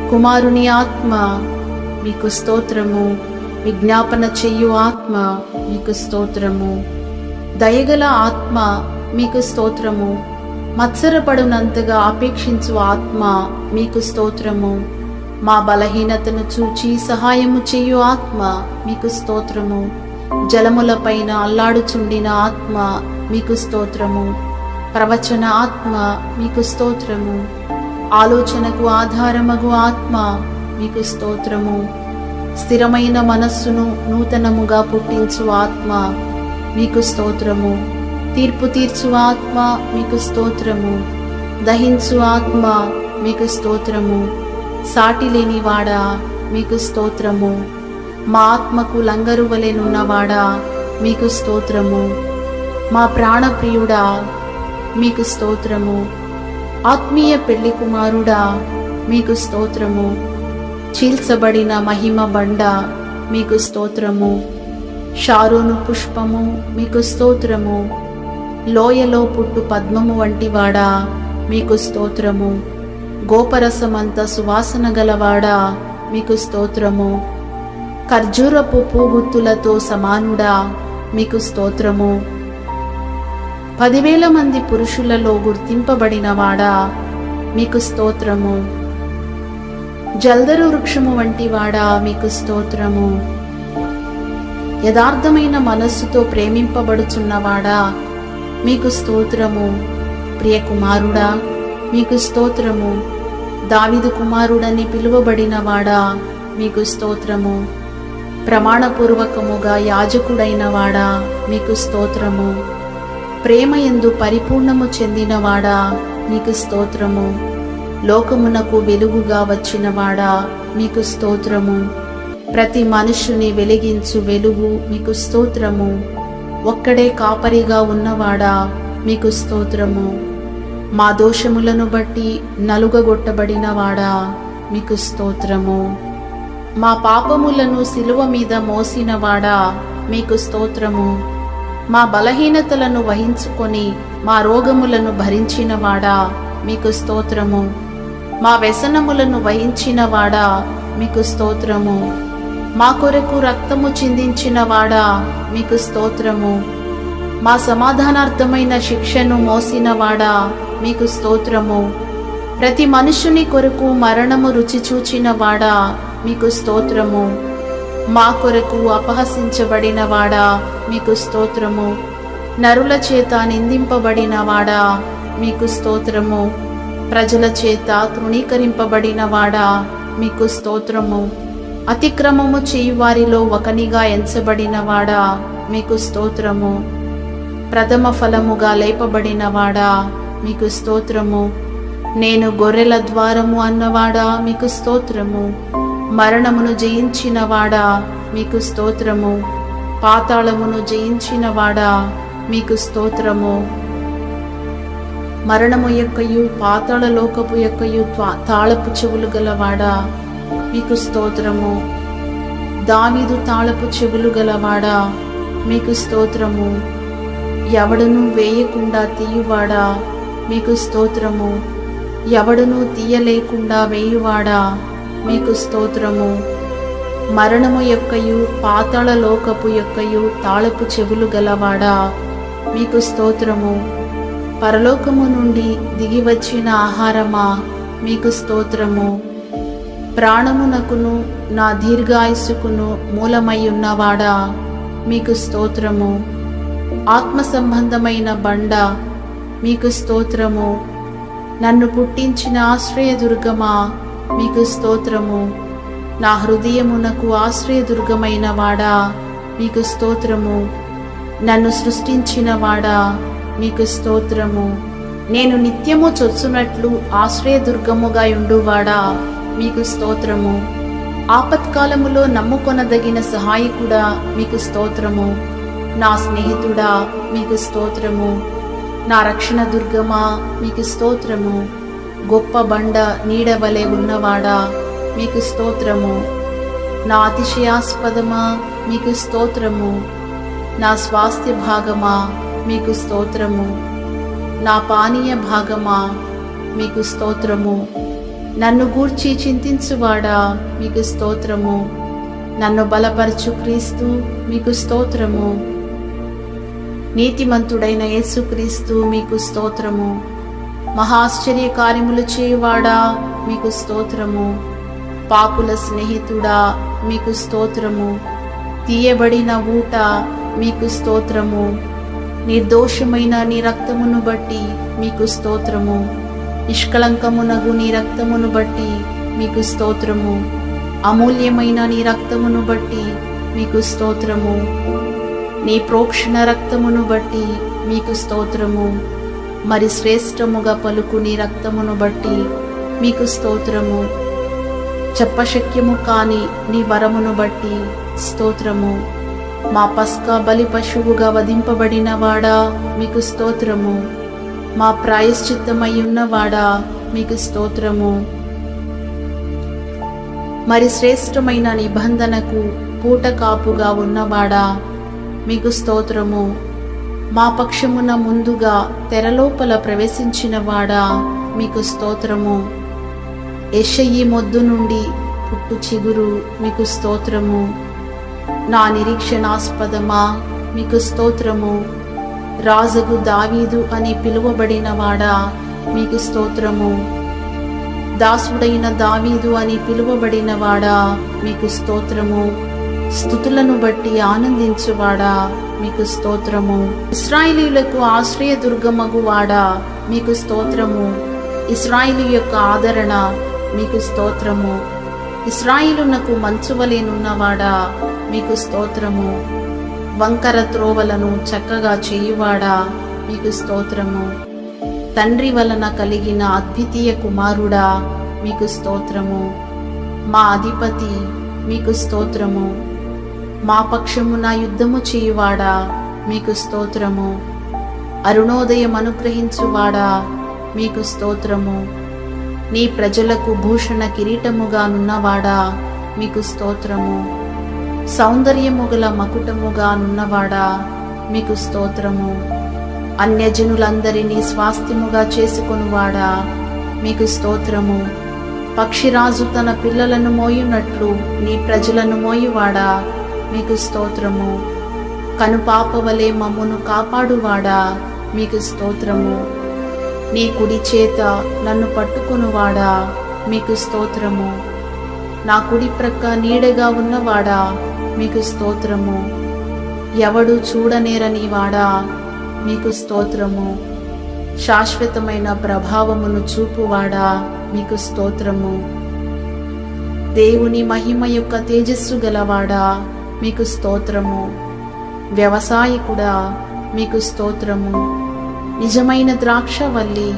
కుమారుని ఆత్మ మీకు స్తోత్రము. విజ్ఞాపన చెయ్యు ఆత్మ మీకు స్తోత్రము. దయగల ఆత్మ మీకు స్తోత్రము. మత్సరపడునంతగా అపేక్షించు ఆత్మ మీకు స్తోత్రము. మా బలహీనతను చూచి సహాయము చేయు ఆత్మ మీకు స్తోత్రము. జలములపైన అల్లాడుచుండిన ఆత్మ మీకు స్తోత్రము. ప్రవచన ఆత్మ మీకు స్తోత్రము. ఆలోచనకు ఆధారమగు ఆత్మ మీకు స్తోత్రము. స్థిరమైన మనస్సును నూతనముగా పుట్టించు ఆత్మ మీకు స్తోత్రము. తీర్పు తీర్చు ఆత్మ మీకు స్తోత్రము. దహించు ఆత్మ మీకు స్తోత్రము. సాటి లేనివాడా మీకు స్తోత్రము. మా ఆత్మకు లంగరు వలెనున్నవాడా మీకు స్తోత్రము. మా ప్రాణప్రియుడా మీకు స్తోత్రము. ఆత్మీయ పెళ్లి కుమారుడా మీకు స్తోత్రము. చీల్చబడిన మహిమ బండ మీకు స్తోత్రము. షారోను పుష్పము మీకు స్తోత్రము. లోయలో పుట్టు పద్మము వంటివాడా మీకు స్తోత్రము. గోపరసమంత సువాసన గలవాడా మీకు స్తోత్రము. ఖర్జూరపు పూగుత్తులతో సమానుడా మీకు స్తోత్రము. 10,000 మంది పురుషులలో గుర్తింపబడినవాడా మీకు స్తోత్రము. జల్దరు వృక్షము వంటివాడా మీకు స్తోత్రము. యథార్థమైన మనస్సుతో ప్రేమింపబడుచున్నవాడా మీకు స్తోత్రము. ప్రియ కుమారుడా మీకు స్తోత్రము. దావీదు కుమారుడని పిలువబడిన వాడా మీకు స్తోత్రము. ప్రమాణపూర్వకముగా యాజకుడైన వాడా మీకు స్తోత్రము. ప్రేమయందు పరిపూర్ణము చెందినవాడా మీకు స్తోత్రము. లోకమునకు వెలుగుగా వచ్చినవాడా మీకు స్తోత్రము. ప్రతి మనుషుని వెలిగించు వెలుగు మీకు స్తోత్రము. ఒక్కడే కాపరిగా ఉన్నవాడా మీకు స్తోత్రము. మా దోషములను బట్టి నలుగగొట్టబడినవాడా మీకు స్తోత్రము. మా పాపములను సిలువ మీద మోసినవాడా మీకు స్తోత్రము. మా బలహీనతలను వహించుకొని మా రోగములను భరించినవాడా మీకు స్తోత్రము. మా వ్యసనములను వహించినవాడా మీకు స్తోత్రము. మా కొరకు రక్తము చిందించినవాడా మీకు స్తోత్రము. మా సమాధానార్థమైన శిక్షను మోసినవాడా మీకు స్తోత్రము. ప్రతి మనుషుని కొరకు మరణము రుచి చూచినవాడా మీకు స్తోత్రము. మా కొరకు అపహసించబడినవాడా మీకు స్తోత్రము. నరుల చేత నిందింపబడినవాడా మీకు స్తోత్రము. ప్రజల చేత తృణీకరింపబడినవాడా మీకు స్తోత్రము. అతిక్రమము చేయువారిలో ఒకనిగా ఎంచబడినవాడా మీకు స్తోత్రము. ప్రథమ ఫలముగా లేపబడినవాడా మీకు స్తోత్రము. నేను గొర్రెల ద్వారము అన్నవాడా మీకు స్తోత్రము. మరణమును జయించినవాడా మీకు స్తోత్రము. పాతాళమును జయించినవాడా మీకు స్తోత్రము. మరణము యొక్కయు పాతాళ లోకపు యొక్కయు తాళపు చెవులు గలవాడా మీకు స్తోత్రము. దావీదు తాళపు చెవులు గలవాడా మీకు స్తోత్రము. ఎవడును వేయకుండా తీయువాడా మీకు స్తోత్రము. ఎవడును తీయలేకుండా వేయువాడా మీకు స్తోత్రము. మరణము యొక్కయు పాతాళ లోకపు యొక్కయు తాళపు చెవులు గలవాడా మీకు స్తోత్రము. పరలోకము నుండి దిగివచ్చిన ఆహారమా మీకు స్తోత్రము. ప్రాణమునకును నా దీర్ఘాయుస్సుకును మూలమయ్యున్నవాడా మీకు స్తోత్రము. ఆత్మ సంబంధమైన బండ మీకు స్తోత్రము. నన్ను పుట్టించిన ఆశ్రయదుర్గమా మీకు స్తోత్రము. నా హృదయమునకు ఆశ్రయదుర్గమైన వాడా మీకు స్తోత్రము. నన్ను సృష్టించిన వాడా మీకు స్తోత్రము. నేను నిత్యము చొచ్చునట్లు ఆశ్రయదుర్గముగా యుండువాడా మీకు స్తోత్రము. ఆపత్కాలములో నమ్ముకొనదగిన సహాయకుడా మీకు స్తోత్రము. నా స్నేహితుడా మీకు స్తోత్రము. నా రక్షణ దుర్గమా మీకు స్తోత్రము. గొప్ప బండ నీడవలే ఉన్నవాడా మీకు స్తోత్రము. నా అతిశయాస్పదమా మీకు స్తోత్రము. నా స్వాస్థ్య భాగమా మీకు స్తోత్రము. నా పానీయ భాగమా మీకు స్తోత్రము. నన్ను గూర్చి చింతించువాడా మీకు స్తోత్రము. నన్ను బలపరచు క్రీస్తు మీకు స్తోత్రము. నీతిమంతుడైన యేసుక్రీస్తు మీకు స్తోత్రము. మహాశ్చర్య కార్యములు చేయువాడా మీకు స్తోత్రము. పాపుల స్నేహితుడా మీకు స్తోత్రము. తీయబడిన ఊట మీకు స్తోత్రము. నిర్దోషమైన నీ రక్తమును బట్టి మీకు స్తోత్రము. నిష్కళంకమునగు నీ రక్తమును బట్టి మీకు స్తోత్రము. అమూల్యమైన నీ రక్తమును బట్టి మీకు స్తోత్రము. నీ ప్రోక్షణ రక్తమును బట్టి మీకు స్తోత్రము. మరి శ్రేష్టముగా పలుకు నీ రక్తమును బట్టి మీకు స్తోత్రము. చెప్పశక్యము కాని నీ వరమును బట్టి స్తోత్రము. మా పస్కా బలి పశువుగా వధింపబడిన వాడా మీకు స్తోత్రము. మా ప్రాయశ్చిత్తమయ్యున్నవాడా మీకు స్తోత్రము. మరి శ్రేష్టమైన నిబంధనకు పూటకాపుగా ఉన్నవాడా మీకు స్తోత్రము. మా పక్షమున ముందుగా తెరలోపల ప్రవేశించిన వాడా మీకు స్తోత్రము. యెషయి మొద్దు నుండి పుట్టు చిగురు మీకు స్తోత్రము. నా నిరీక్షణాస్పదమా మీకు స్తోత్రము. రాజగు దావీదు అని పిలువబడిన వాడా మీకు స్తోత్రము. దాసుడైన దావీదు అని పిలువబడిన వాడా మీకు స్తోత్రము. స్తుతులను బట్టి ఆనందించువాడా మీకు స్తోత్రము. ఇశ్రాయేలీయులకు ఆశ్రయదుర్గమగువాడా మీకు స్తోత్రము. ఇశ్రాయేలు యొక్క ఆదరణ మీకు స్తోత్రము. ఇశ్రాయేలునకు మంచువలేనున్నవాడా మీకు స్తోత్రము. వంకర త్రోవలను చక్కగా చేయువాడా మీకు స్తోత్రము. తండ్రి వలన కలిగిన అద్వితీయ కుమారుడా మీకు స్తోత్రము. మా అధిపతి మీకు స్తోత్రము. మా పక్షమున యుద్ధము చేయువాడా మీకు స్తోత్రము. అరుణోదయం అనుగ్రహించువాడా మీకు స్తోత్రము. నీ ప్రజలకు భూషణ కిరీటముగా నున్నవాడా మీకు స్తోత్రము. సౌందర్యము గల మకుటముగా నున్నవాడా మీకు స్తోత్రము. అన్యజనులందరినీ స్వాస్థ్యముగా చేసుకొనువాడా మీకు స్తోత్రము. పక్షిరాజు తన పిల్లలను మోయునట్లు నీ ప్రజలను మోయువాడా మీకు స్తోత్రము. కనుపాపవలే మమ్మును కాపాడువాడా మీకు స్తోత్రము. నీ కుడి చేత నన్ను పట్టుకొనువాడా మీకు స్తోత్రము. నా కుడి ప్రక్క నీడగా ఉన్నవాడా మీకు స్తోత్రము. ఎవడు చూడనేరని వాడా మీకు స్తోత్రము. శాశ్వతమైన ప్రభావమును చూపువాడా మీకు స్తోత్రము. దేవుని మహిమ యొక్క తేజస్సు గలవాడా మీకు స్తోత్రము. వ్యవసాయకుడా మీకు స్తోత్రము. నిజమైన ద్రాక్షవల్లి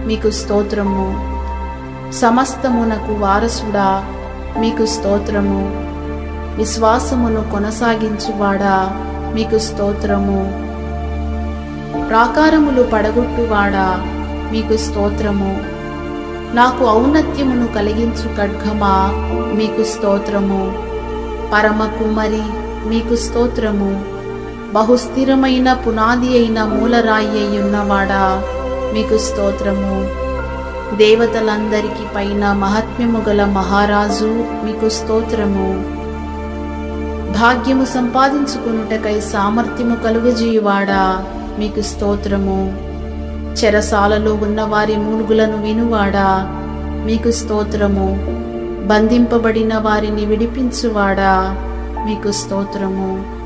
మీకు స్తోత్రము. సమస్తమునకు వారసుడా మీకు స్తోత్రము. విశ్వాసమును కొనసాగించువాడా మీకు స్తోత్రము. ప్రాకారములు పడగొట్టువాడా మీకు స్తోత్రము. నాకు ఔన్నత్యమును కలిగించు ఖడ్గమా మీకు స్తోత్రము. పరమ కుమ్మరి మీకు స్తోత్రము. బహుస్థిరమైన పునాది అయిన మూలరాయి అయ్యున్నవాడా మీకు స్తోత్రము. దేవతలందరికి పైన మహాత్మ్యము గల మహారాజు మీకు స్తోత్రము. భాగ్యము సంపాదించుకునుటకై సామర్థ్యము కలుగజేయువాడా మీకు స్తోత్రము. చెరసాలలో ఉన్న వారి మూలుగులను వినువాడా మీకు స్తోత్రము. బంధింపబడిన వారిని విడిపించువాడా మీకు స్తోత్రము.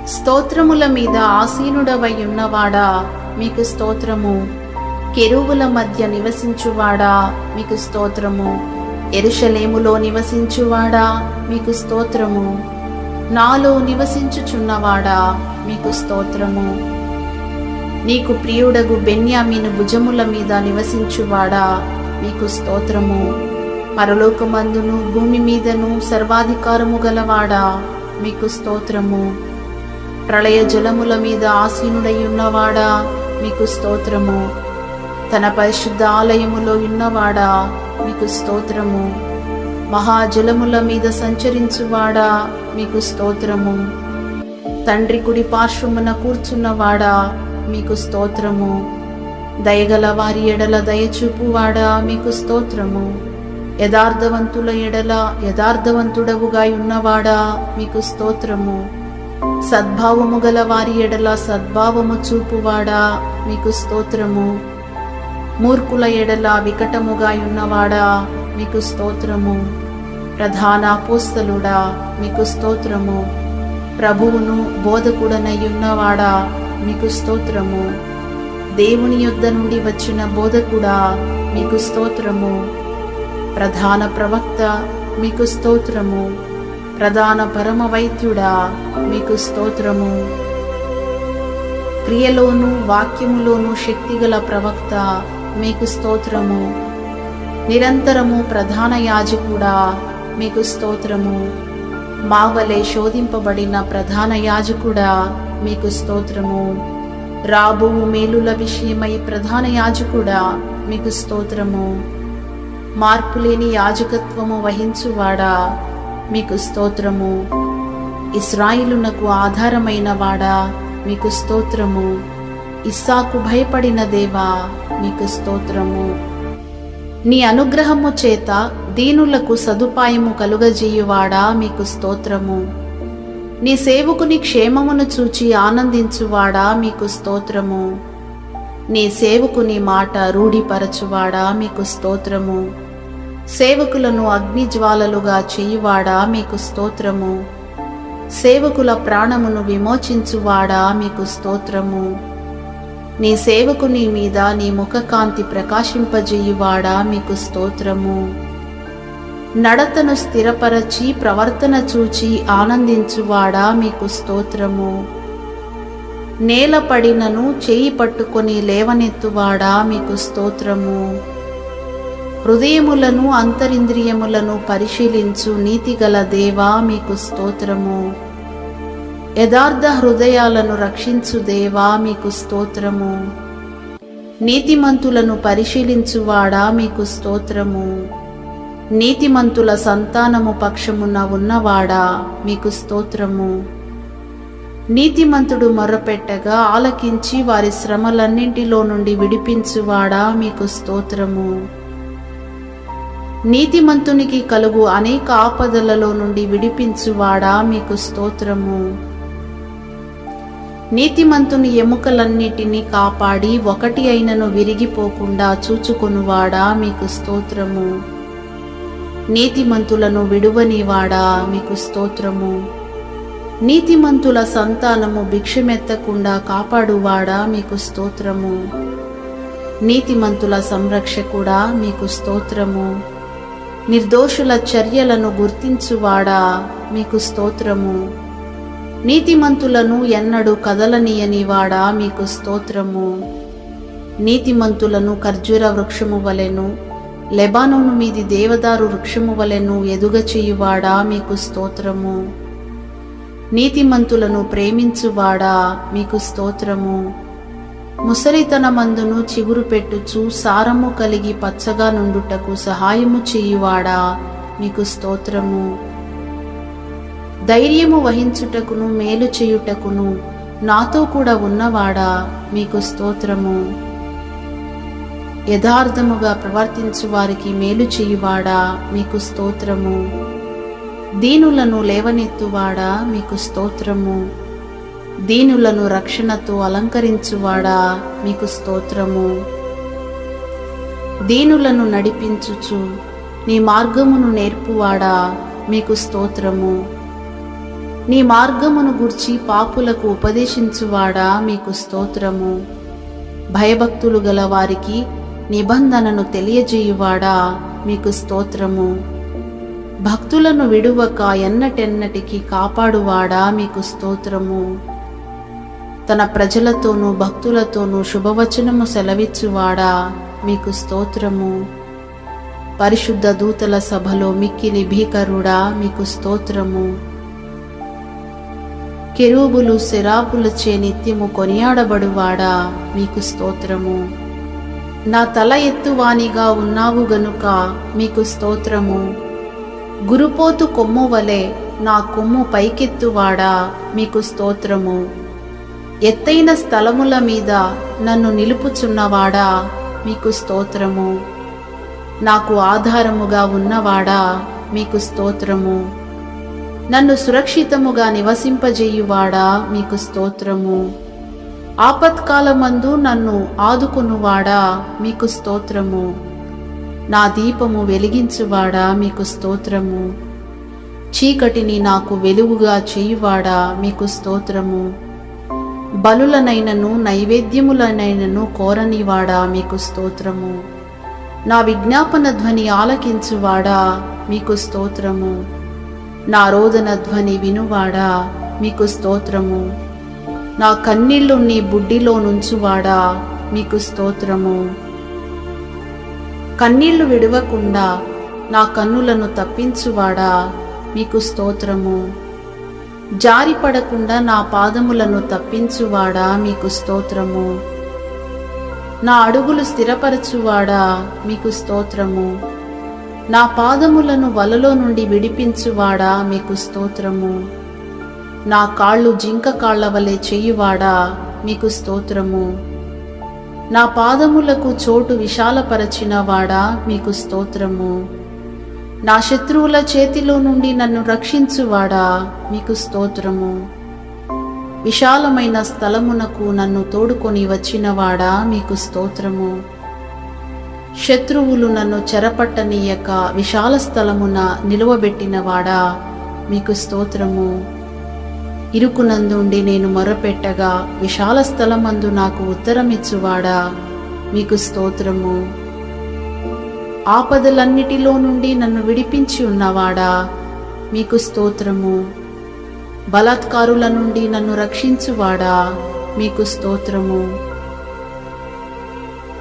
స్తోత్రముల మీద ఆసీనుడవై ఉన్నవాడా మీకు స్తోత్రము. కెరూబుల మధ్య నివసించువాడా మీకు స్తోత్రము. యెరూషలేములో నివసించువాడా మీకు స్తోత్రము. నాలో నివసించుచున్నవాడా మీకు స్తోత్రము. నీకు ప్రియుడగు బెన్యామీను భుజముల మీద నివసించువాడా మీకు స్తోత్రము. పరలోకమందును భూమి మీదను సర్వాధికారము గలవాడా మీకు స్తోత్రము. ప్రళయ జలముల మీద ఆసీనుడై ఉన్నవాడా మీకు స్తోత్రము. తన పరిశుద్ధ ఆలయములో ఉన్నవాడా మీకు స్తోత్రము. మహాజలముల మీద సంచరించువాడా మీకు స్తోత్రము. తండ్రి కుడి పార్శ్వమున కూర్చున్నవాడా మీకు స్తోత్రము. దయగల వారి ఎడల దయచూపువాడా మీకు స్తోత్రము. యథార్థవంతుల ఎడల యథార్థవంతుడవుగా ఉన్నవాడా మీకు స్తోత్రము. సద్భావము గల వారి ఎడల సద్భావము చూపువాడా మీకు స్తోత్రము. మూర్ఖుల ఎడల వికటముగా ఉన్నవాడా మీకు స్తోత్రము. ప్రధాన అపోస్తలుడా మీకు స్తోత్రము. ప్రభువును బోధకుడనయ్యున్నవాడా మీకు స్తోత్రము. దేవుని యొద్ద నుండి వచ్చిన బోధకుడా మీకు స్తోత్రము. ప్రధాన ప్రవక్త మీకు స్తోత్రము. ప్రధాన పరమ వైద్యుడా మీకు స్తోత్రము. క్రియలోను వాక్యములోను శక్తిగల ప్రవక్త మీకు స్తోత్రము. నిరంతరము ప్రధాన యాజకుడా మీకు స్తోత్రము. మావలే శోధింపబడిన ప్రధాన యాజకుడా మీకు స్తోత్రము. రాబో మేలుల విషయమై ప్రధాన యాజకుడా మీకు స్తోత్రము. మార్పులేని యాజకత్వము వహించువాడా మీకు స్తోత్రము. ఇశ్రాయేలునకు ఆధారమైన వాడా మీకు స్తోత్రము. ఇస్సాకు భయపడిన దేవా మీకు స్తోత్రము. నీ అనుగ్రహము చేత దీనులకు సదుపాయము కలుగజేయువాడా మీకు స్తోత్రము. నీ సేవకుని క్షేమమును చూచి ఆనందించువాడా మీకు స్తోత్రము. నీ సేవకుని మాట రూఢిపరచువాడా మీకు స్తోత్రము. సేవకులను అగ్నిజ్వాలలుగా చేయువాడా మీకు స్తోత్రము. సేవకుల ప్రాణమును విమోచించువాడా మీకు స్తోత్రము. నీ సేవకుని మీద నీ ముఖకాంతి ప్రకాశింపజేయువాడా మీకు స్తోత్రము. నడతను స్థిరపరచి ప్రవర్తన చూచి ఆనందించువాడా మీకు స్తోత్రము. నేల పడినను చేయి పట్టుకొని లేవనెత్తువాడా మీకు స్తోత్రము. హృదయములను అంతరింద్రియములను పరిశీలించు నీతిగల దేవా మీకు స్తోత్రము. యథార్థ హృదయాలను రక్షించు దేవా మీకు స్తోత్రము. నీతిమంతులను పరిశీలించువాడా మీకు స్తోత్రము. నీతిమంతుల సంతానము పక్షమున ఉన్నవాడా మీకు స్తోత్రము. నీతిమంతుడు మొర్రపెట్టగా ఆలకించి వారి శ్రమలన్నింటిలో నుండి విడిపించువాడా మీకు స్తోత్రము. నీతిమంతునికి కలుగు అనేక ఆపదలలో నుండి విడిపించువాడా మీకు స్తోత్రము. నీతిమంతుని ఎముకలన్నిటినీ కాపాడి ఒకటి అయినను విరిగిపోకుండా చూచుకొనువాడా మీకు స్తోత్రము. నీతిమంతులను విడువనివాడా మీకు స్తోత్రము. నీతిమంతుల సంతానము భిక్షమెత్తకుండా కాపాడువాడా మీకు స్తోత్రము. నీతిమంతుల సంరక్షకుడా మీకు స్తోత్రము. నిర్దోషుల చర్యలను గుర్తించువాడా మీకు స్తోత్రము. నీతిమంతులను ఎన్నడూ కదలనీయనివాడా మీకు స్తోత్రము. నీతిమంతులను ఖర్జూర వృక్షము వలెను లెబానోను మీది దేవదారు వృక్షము వలెను ఎదుగచేయువాడా మీకు స్తోత్రము. నీతిమంతులను ప్రేమించువాడా మీకు స్తోత్రము. ముసలితనమందును చిగురు పెట్టుచు సారము కలిగి పచ్చగా నుండుటకు సహాయము చేయువాడా మీకు స్తోత్రము. ధైర్యము వహించుటకును మేలు చేయుటకును నాతో కూడా ఉన్నవాడా మీకు స్తోత్రము. యథార్థముగా ప్రవర్తించు వారికి మేలు చేయువాడా మీకు స్తోత్రము. దీనులను లేవనెత్తువాడా మీకు స్తోత్రము. దీనులను రక్షణతో అలంకరించువాడా మీకు స్తోత్రము. దీనులను నడిపించుచు నీ మార్గమును నేర్పువాడా మీకు స్తోత్రము. నీ మార్గమును గూర్చి పాపులకు ఉపదేశించువాడా మీకు స్తోత్రము. భయభక్తులు గల వారికి నిబంధనను తెలియజేయువాడా మీకు స్తోత్రము. భక్తులను విడువక ఎన్నటెన్నటికి కాపాడువాడా మీకు స్తోత్రము. తన ప్రజలతోనూ భక్తులతోనూ శుభవచనము సెలవిచ్చువాడా మీకు స్తోత్రము. పరిశుద్ధ దూతల సభలో మిక్కిలి భీకరుడా మీకు స్తోత్రము. కెరూబులు సెరాపులచే నిత్యము కొనియాడబడువాడా మీకు స్తోత్రము. నా తల ఎత్తువానిగా ఉన్నావు గనుక మీకు స్తోత్రము. గురుపోతు కొమ్ము వలె నా కొమ్ము పైకెత్తువాడా మీకు స్తోత్రము. ఎత్తైన స్థలముల మీద నన్ను నిలుపుచున్నవాడా మీకు స్తోత్రము. నాకు ఆధారముగా ఉన్నవాడా మీకు స్తోత్రము. నన్ను సురక్షితముగా నివసింపజేయువాడా మీకు స్తోత్రము. ఆపత్కాలమందు నన్ను ఆదుకొనువాడా మీకు స్తోత్రము. నా దీపము వెలిగించువాడా మీకు స్తోత్రము. చీకటిని నాకు వెలుగుగా చేయువాడా మీకు స్తోత్రము. బలులనైనను నైవేద్యములనైనను కోరనివాడా మీకు స్తోత్రము. నా విజ్ఞాపన ధ్వని ఆలకించువాడా మీకు స్తోత్రము. నా రోదన ధ్వని వినువాడా మీకు స్తోత్రము. నా కన్నీళ్లు నీ బుడ్డిలో నుంచువాడా మీకు స్తోత్రము. కన్నీళ్లు విడవకుండా నా కన్నులను తప్పించువాడా మీకు స్తోత్రము. జారిపడకుండా నా పాదములను తప్పించువాడా మీకు స్తోత్రము. నా అడుగులు స్థిరపరచువాడా మీకు స్తోత్రము. నా పాదములను వలలో నుండి విడిపించువాడా మీకు స్తోత్రము. నా కాళ్ళు జింక కాళ్ల వలె చేయువాడా మీకు స్తోత్రము. నా పాదములకు చోటు విశాలపరచిన వాడా మీకు స్తోత్రము. నా శత్రువుల చేతిలో నుండి నన్ను రక్షించువాడా మీకు స్తోత్రము. విశాలమైన స్థలమునకు నన్ను తోడుకొని వచ్చినవాడా మీకు స్తోత్రము. శత్రువులు నన్ను చెరపట్టనీయక విశాల స్థలమున నిలువబెట్టినవాడా మీకు స్తోత్రము. ఇరుకునందుండి నేను మొరపెట్టగా విశాల స్థలమందు నాకు ఉత్తరమిచ్చువాడా, మీకు స్తోత్రము. ఆపదలన్నిటిలో నుండి నన్ను విడిపించి ఉన్నవాడా, మీకు స్తోత్రము. బలాత్కారుల నుండి నన్ను రక్షించువాడా, మీకు స్తోత్రము.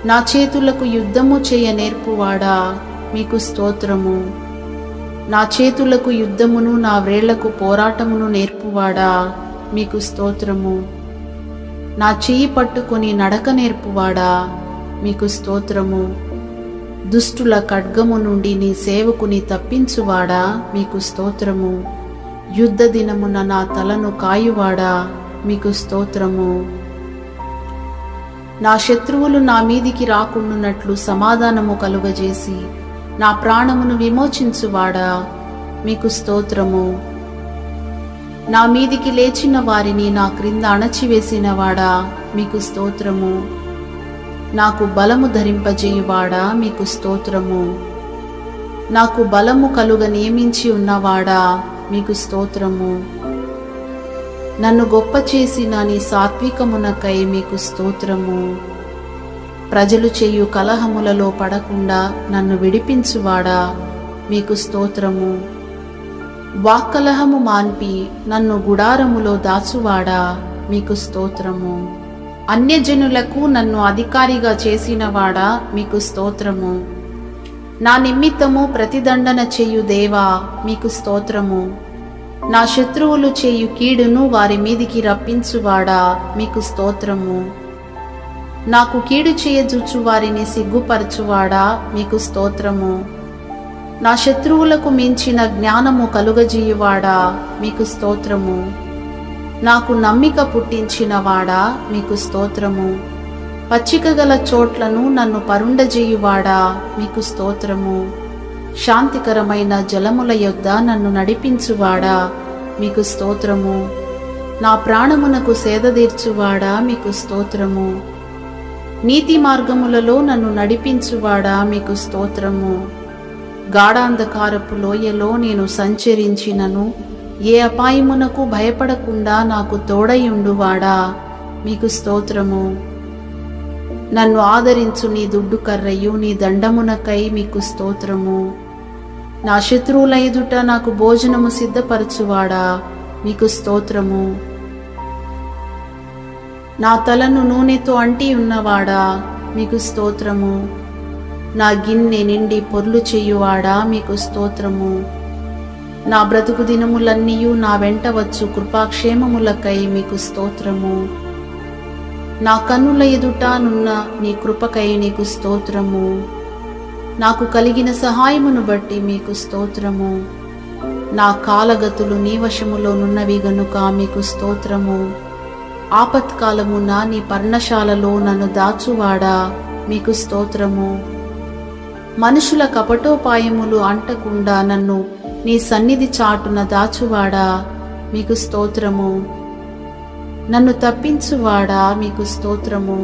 నా చేతులకు యుద్ధము చేయ నేర్పువాడా, మీకు స్తోత్రము. నా చేతులకు యుద్ధమును నా వ్రేళ్లకు పోరాటమును నేర్పువాడా, మీకు స్తోత్రము. నా చెయ్యి పట్టుకొని నడక నేర్పువాడా, మీకు స్తోత్రము. దుష్టుల ఖడ్గము నుండి నీ సేవకుని తప్పించువాడా, మీకు స్తోత్రము. యుద్ధ దినమున నా తలను కాయువాడా, మీకు స్తోత్రము. నా శత్రువులు నా మీదికి రాకుండునట్లు సమాధానము కలుగజేసి నా ప్రాణమును విమోచించువాడా, మీకు స్తోత్రము. నా మీదికి లేచిన వారిని నా క్రింద అణచివేసినవాడా, మీకు స్తోత్రము. నాకు బలము ధరింపజేయువాడా, మీకు స్తోత్రము. నాకు బలము కలుగ నియమించి ఉన్నవాడా, మీకు స్తోత్రము. నన్ను గొప్ప చేసిన నీ సాత్వికమునకై మీకు స్తోత్రము. ప్రజలు చేయు కలహములలో పడకుండా నన్ను విడిపించువాడా, మీకు స్తోత్రము. వాక్కలహము మాన్పి నన్ను గుడారములో దాచువాడా, మీకు స్తోత్రము. అన్యజనులకు నన్ను అధికారిగా చేసినవాడా, మీకు స్తోత్రము. నా నిమిత్తము ప్రతిదండన చేయు దేవా, మీకు స్తోత్రము. నా శత్రువులు చేయు కీడును వారి మీదికి రప్పించువాడా, మీకు స్తోత్రము. నాకు కీడు చేయజూచు వారిని సిగ్గుపరచువాడా, మీకు స్తోత్రము. నా శత్రువులకు మించిన జ్ఞానము కలుగజేయువాడా, మీకు స్తోత్రము. నాకు నమ్మిక పుట్టించినవాడా, మీకు స్తోత్రము. పచ్చిక గల చోట్లను నన్ను పరుండజేయువాడా, మీకు స్తోత్రము. శాంతికరమైన జలముల యొద్ద నన్ను నడిపించువాడా, మీకు స్తోత్రము. నా ప్రాణమునకు సేదదీర్చువాడా, మీకు స్తోత్రము. నీతి మార్గములలో నన్ను నడిపించువాడా, మీకు స్తోత్రము. గాఢాంధకారపు లోయలో నేను సంచరించినను ఏ అపాయమునకు భయపడకుండా నాకు తోడయుండువాడా, మీకు స్తోత్రము. నన్ను ఆదరించు నీ దుడ్డు కర్రయు నీ దండమునకై మీకు స్తోత్రము. నా శత్రువుల ఎదుట నాకు భోజనము సిద్ధపరచువాడా, మీకు స్తోత్రము. నా తలను నూనెతో అంటి ఉన్నవాడా, మీకు స్తోత్రము. నా గిన్నె నిండి పొర్లు చేయువాడా, మీకు స్తోత్రము. నా బ్రతుకు దినములన్నీయు నా వెంట వచ్చు కృపాక్షేమములకై మీకు స్తోత్రము. నా కన్నుల ఎదుట నున్న నీ కృపకై నీకు స్తోత్రము. నాకు కలిగిన సహాయమును బట్టి మీకు స్తోత్రము. నా కాలగతులు నీ వశములో నున్నవి గనుక మీకు స్తోత్రము. ఆపత్కాలమున నీ పర్ణశాలలో నన్ను దాచువాడా, మీకు స్తోత్రము. మనుషుల కపటోపాయములు అంటకుండా నన్ను నీ సన్నిధి చాటున దాచువాడా, మీకు స్తోత్రము. నన్ను తప్పించువాడా, మీకు స్తోత్రము.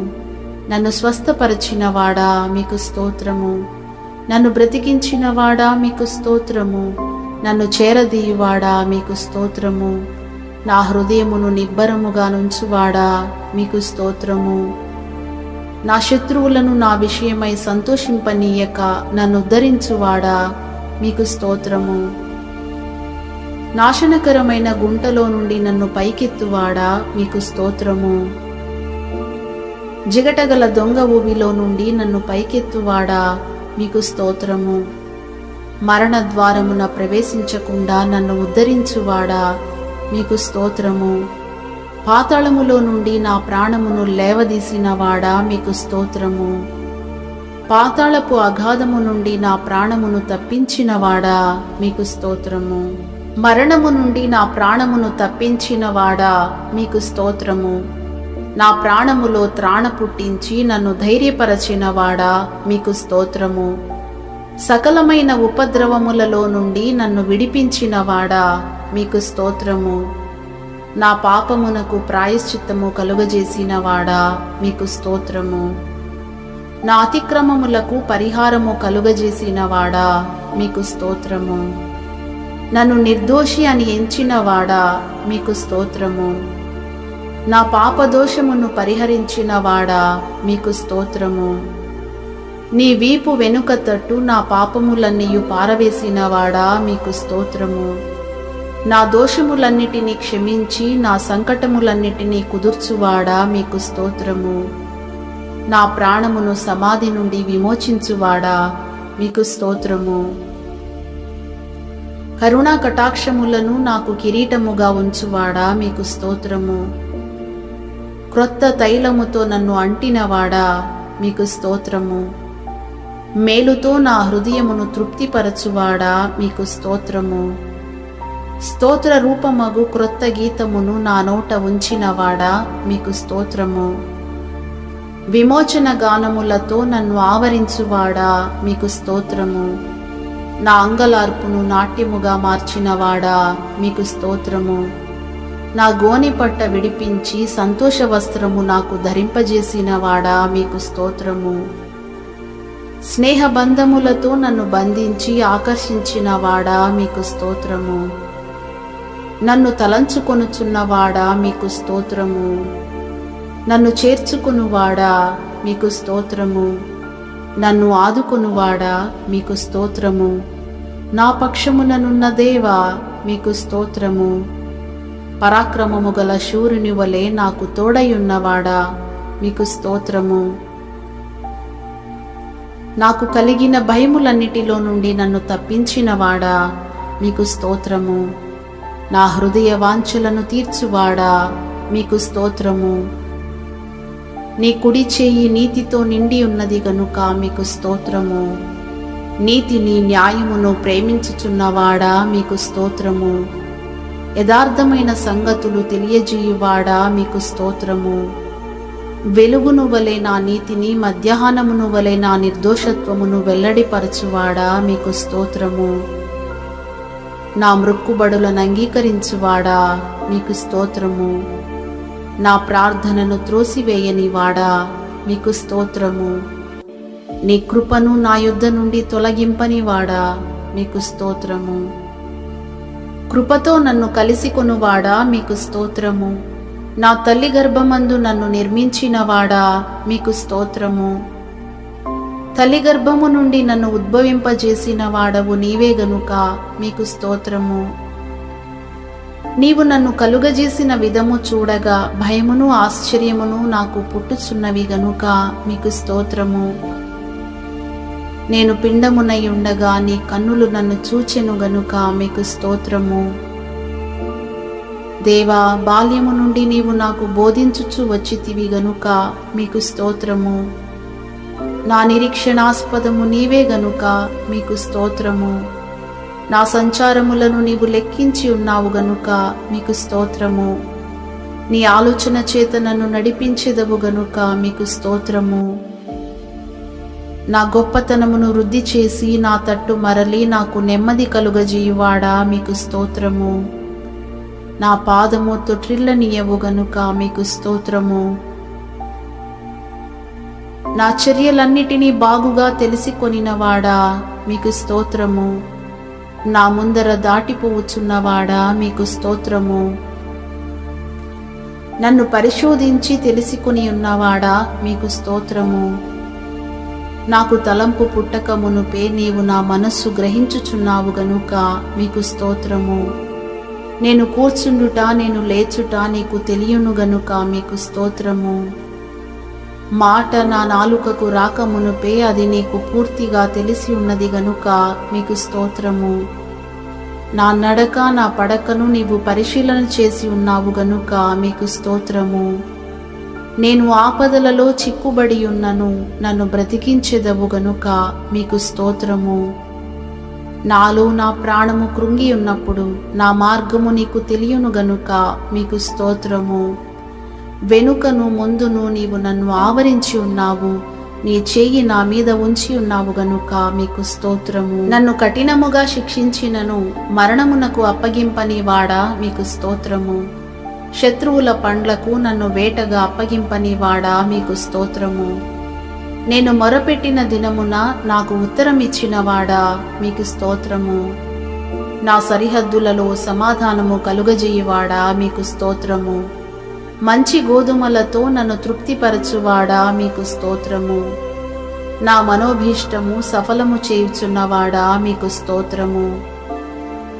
నన్ను స్వస్థపరిచినవాడా, మీకు స్తోత్రము. నన్ను బ్రతికించినవాడా, మీకు స్తోత్రము. నన్ను చేరదీయువాడా, మీకు స్తోత్రము. నా హృదయమును నిబ్బరముగా నుంచువాడా, మీకు స్తోత్రము. నా శత్రువులను నా విషయమై సంతోషింపనీయక నన్ను ఉద్ధరించువాడా, మీకు స్తోత్రము. నాశనకరమైన గుంటలో నుండి నన్ను పైకెత్తువాడా, మీకు స్తోత్రము. జిగటగల దొంగ ఊబిలో నుండి నన్ను పైకెత్తువాడా, మీకు స్తోత్రము. మరణ ద్వారమున ప్రవేశించకుండా నన్ను ఉద్ధరించువాడా, మీకు స్తోత్రము. పాతాళములో నుండి నా ప్రాణమును లేవదీసినవాడా, మీకు స్తోత్రము. పాతాళపు అగాధము నుండి నా ప్రాణమును తప్పించినవాడా, మీకు స్తోత్రము. మరణము నుండి నా ప్రాణమును తప్పించినవాడా, మీకు స్తోత్రము. నా ప్రాణములో త్రాణ పుట్టించి నన్ను ధైర్యపరచినవాడా, మీకు స్తోత్రము. సకలమైన ఉపద్రవములలో నుండి నన్ను విడిపించినవాడా, మీకు స్తోత్రము. నా పాపమునకు ప్రాయశ్చిత్తము కలుగజేసినవాడా, మీకు స్తోత్రము. నా అతిక్రమములకు పరిహారము కలుగజేసినవాడా, మీకు స్తోత్రము. నన్ను నిర్దోషి అని ఎంచినవాడా మీకు స్తోత్రము. నా పాపదోషమును పరిహరించినవాడా మీకు స్తోత్రము. నీ వీపు వెనుక తట్టు నా పాపములన్నీయు పారవేసినవాడా మీకు స్తోత్రము. నా దోషములన్నిటినీ క్షమించి నా సంకటములన్నిటినీ కుదుర్చువాడా మీకు స్తోత్రము. నా ప్రాణమును సమాధి నుండి విమోచించువాడా మీకు స్తోత్రము. కరుణా కటాక్షములను నాకు కిరీటముగా ఉంచువాడా మీకు స్తోత్రము. క్రొత్త తైలముతో నన్ను అంటినవాడా మీకు స్తోత్రము. మేలుతో నా హృదయమును తృప్తిపరచువాడా మీకు స్తోత్రము. స్తోత్ర రూపమగు క్రొత్త గీతమును నా నోట ఉంచినవాడా మీకు స్తోత్రము. విమోచన గానములతో నన్ను ఆవరించువాడా మీకు స్తోత్రము. నా అంగలార్పును నాట్యముగా మార్చినవాడా మీకు స్తోత్రము. నా గోనెపట్ట విడిపించి సంతోష వస్త్రము నాకు ధరింపజేసినవాడా మీకు స్తోత్రము. స్నేహబంధములతో నన్ను బంధించి ఆకర్షించినవాడా మీకు స్తోత్రము. నన్ను తలంచుకొనుచున్నవాడా మీకు స్తోత్రము. నన్ను చేర్చుకునువాడా మీకు స్తోత్రము. నన్ను ఆదుకొనువాడా మీకు స్తోత్రము. నా పక్షముననున్న దేవా మీకు స్తోత్రము. పరాక్రమము గల శూరుని వలె నాకు తోడయున్నవాడా మీకు స్తోత్రము. నాకు కలిగిన భయములన్నిటిలో నుండి నన్ను తప్పించినవాడా మీకు స్తోత్రము. నా హృదయ వాంఛలను తీర్చువాడా మీకు స్తోత్రము. నీ కుడి చేయి నీతితో నిండి ఉన్నది గనుక మీకు స్తోత్రము. నీతిని న్యాయమును ప్రేమించుచున్నవాడా మీకు స్తోత్రము. యథార్థమైన సంగతులు తెలియజేయువాడా మీకు స్తోత్రము. వెలుగును వలె నా నీతిని, మధ్యాహ్నమును వలె నా నిర్దోషత్వమును వెల్లడిపరచువాడా మీకు స్తోత్రము. నా మ్రొక్కుబడులను అంగీకరించువాడా మీకు స్తోత్రము. నా ప్రార్థనను త్రోసివేయనివాడా మీకు స్తోత్రము. నీ కృపను నా యొద్ద నుండి తొలగింపనివాడా మీకు స్తోత్రము. కృపతో నన్ను కలిసికొనువాడా మీకు స్తోత్రము. నా తల్లి గర్భమందు నన్ను నిర్మించినవాడా మీకు స్తోత్రము. తల్లి గర్భము నుండి నన్ను ఉద్భవింపజేసిన వాడవు నీవే గనుక మీకు స్తోత్రము. నీవు నన్ను కలుగజేసిన విధము చూడగా భయమును ఆశ్చర్యమును నాకు పుట్టుచున్నవి గనుక మీకు స్తోత్రము. నేను పిండమునై ఉండగా నీ కన్నులు నన్ను చూచెను గనుక మీకు స్తోత్రము. దేవా, బాల్యము నుండి నీవు నాకు బోధించుచు వచ్చితివి గనుక మీకు స్తోత్రము. నా నిరీక్షణాస్పదము నీవే గనుక మీకు స్తోత్రము. నా సంచారములను నీవు లెక్కించి ఉన్నావు గనుక మీకు స్తోత్రము. నీ ఆలోచన చేత నన్ను నడిపించెదవు గనుక మీకు స్తోత్రము. నా గొప్పతనమును వృద్ధి చేసి నా తట్టు మరలి నాకు నెమ్మది కలుగజేయువాడా మీకు స్తోత్రము. నా పాదము తొట్రిల్లనియవు గనుక మీకు స్తోత్రము. నా చర్యలన్నిటినీ బాగుగా తెలిసికొనినవాడా మీకు స్తోత్రము. నా ముందర దాటిపోవచ్చున్నవాడా మీకు స్తోత్రము. నన్ను పరిశోధించి తెలుసుకుని ఉన్నవాడా మీకు స్తోత్రము. నాకు తలంపు పుట్టక మునుపే నీవు నా మనస్సు గ్రహించుచున్నావు గనుక మీకు స్తోత్రము. నేను కూర్చుండుట నేను లేచుట నీకు తెలియను గనుక మీకు స్తోత్రము. మాట నా నాలుకకు రాక మునుపే అది నీకు పూర్తిగా తెలిసి ఉన్నది గనుక మీకు స్తోత్రము. నా నడక నా పడకను నీవు పరిశీలన చేసి ఉన్నావు గనుక మీకు స్తోత్రము. నేను ఆపదలలో చిక్కుబడి ఉన్నను, నన్ను బ్రతికించెదవు గనుక మీకు స్తోత్రము. నాలో నా ప్రాణము కృంగి ఉన్నప్పుడు నా మార్గము నీకు తెలియను గనుక మీకు స్తోత్రము. వెనుకను ముందును నీవు నన్ను ఆవరించి ఉన్నావు, నీ చేయి నా మీద ఉంచి ఉన్నావు గనుక మీకు స్తోత్రము. నన్ను కఠినముగా శిక్షించినను మరణమునకు అప్పగింపని వాడా మీకు స్తోత్రము. శత్రువుల పండ్లకు నన్ను వేటగా అప్పగింపని వాడా మీకు స్తోత్రము. నేను మొరపెట్టిన దినమున నాకు ఉత్తరం ఇచ్చిన వాడా మీకు స్తోత్రము. నా సరిహద్దులలో సమాధానము కలుగజేయువాడా మీకు స్తోత్రము. మంచి గోధుమలతో నన్ను తృప్తిపరచువాడా మీకు స్తోత్రము. నా మనోభీష్టము సఫలము చేయుచున్నవాడా మీకు స్తోత్రము.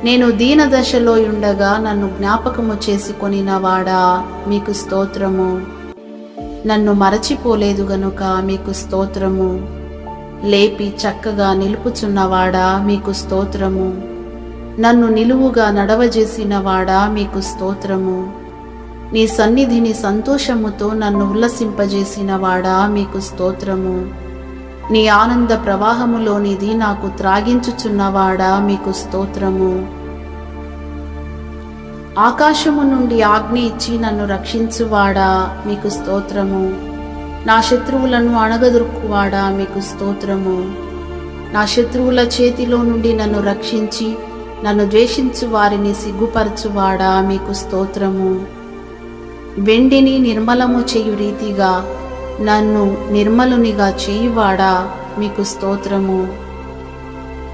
నేను దీనదశలో ఉండగా నన్ను జ్ఞాపకము చేసుకొనినవాడా మీకు స్తోత్రము. నన్ను మరచిపోలేదు గనుక మీకు స్తోత్రము. లేపి చక్కగా నిలుపుచున్నవాడా మీకు స్తోత్రము. నన్ను నిలువుగా నడవజేసినవాడా మీకు స్తోత్రము. నీ సన్నిధిని సంతోషముతో నన్ను ఉల్లసింపజేసినవాడా మీకు స్తోత్రము. నీ ఆనంద ప్రవాహములోనిది నాకు త్రాగించుచున్నవాడా మీకు స్తోత్రము. ఆకాశము నుండి ఆజ్ఞ ఇచ్చి నన్ను రక్షించువాడా మీకు స్తోత్రము. నా శత్రువులను అణగదొరుకువాడా మీకు స్తోత్రము. నా శత్రువుల చేతిలో నుండి నన్ను రక్షించి నన్ను ద్వేషించు వారిని సిగ్గుపరచువాడా మీకు స్తోత్రము. వెండిని నిర్మలము చేయు రీతిగా నన్ను నిర్మలునిగా చేయువాడా మీకు స్తోత్రము.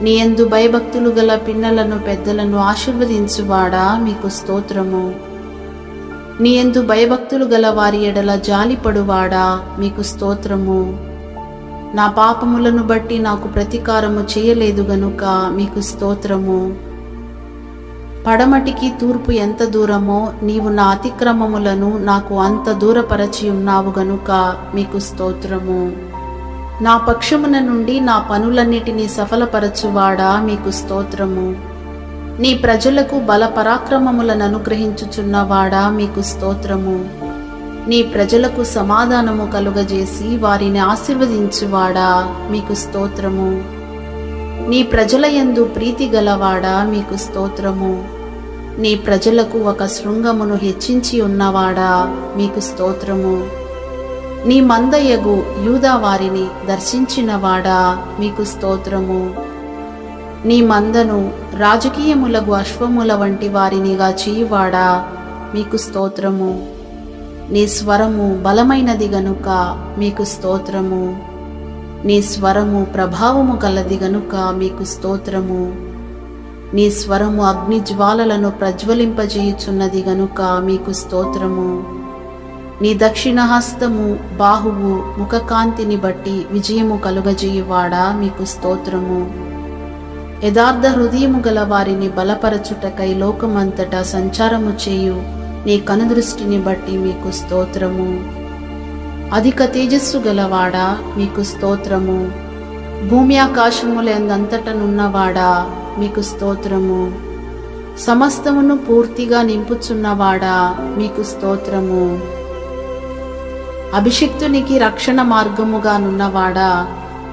నీ యందు భయభక్తులు గల పిన్నలను పెద్దలను ఆశీర్వదించువాడా మీకు స్తోత్రము. నీ యందు భయభక్తులు గల వారి ఎడల జాలిపడువాడా మీకు స్తోత్రము. నా పాపములను బట్టి నాకు ప్రతీకారము చేయలేదు గనుక మీకు స్తోత్రము. పడమటికి తూర్పు ఎంత దూరమో నీవు నా అతిక్రమములను నాకు అంత దూరపరచి ఉన్నావు గనుక మీకు స్తోత్రము. నా పక్షమున నుండి నా పనులన్నిటినీ సఫలపరచువాడా మీకు స్తోత్రము. నీ ప్రజలకు బల పరాక్రమములను అనుగ్రహించుచున్నవాడా మీకు స్తోత్రము. నీ ప్రజలకు సమాధానము కలుగజేసి వారిని ఆశీర్వదించువాడా మీకు స్తోత్రము. నీ ప్రజల యందు ప్రీతి గలవాడా మీకు స్తోత్రము. నీ ప్రజలకు ఒక శృంగమును హెచ్చించి ఉన్నవాడా మీకు స్తోత్రము. నీ మందయగు యూదా వారిని దర్శించినవాడా మీకు స్తోత్రము. నీ మందను రాజకీయములగు అశ్వముల వంటి వారినిగా చేయువాడా మీకు స్తోత్రము. నీ స్వరము బలమైనది గనుక మీకు స్తోత్రము. నీ స్వరము ప్రభావము గలది గనుక మీకు స్తోత్రము. నీ స్వరము అగ్ని జ్వాలలను ప్రజ్వలింపజేయుచున్నది గనుక మీకు స్తోత్రము. నీ దక్షిణ హస్తము బాహువు ముఖకాంతిని బట్టి విజయము కలుగజేయువాడా మీకు స్తోత్రము. యథార్థ హృదయము గల వారిని బలపరచుటకై లోకమంతటా సంచారము చేయు నీ కనుదృష్టిని బట్టి మీకు స్తోత్రము. అధిక తేజస్సు గలవాడా మీకు స్తోత్రము. భూమి ఆకాశములందంతటనున్నవాడా మీకు స్తోత్రము. సమస్తమును పూర్తిగా నింపుచున్నవాడా మీకు స్తోత్రము. అభిషిక్తునికి రక్షణ మార్గముగా నున్నవాడా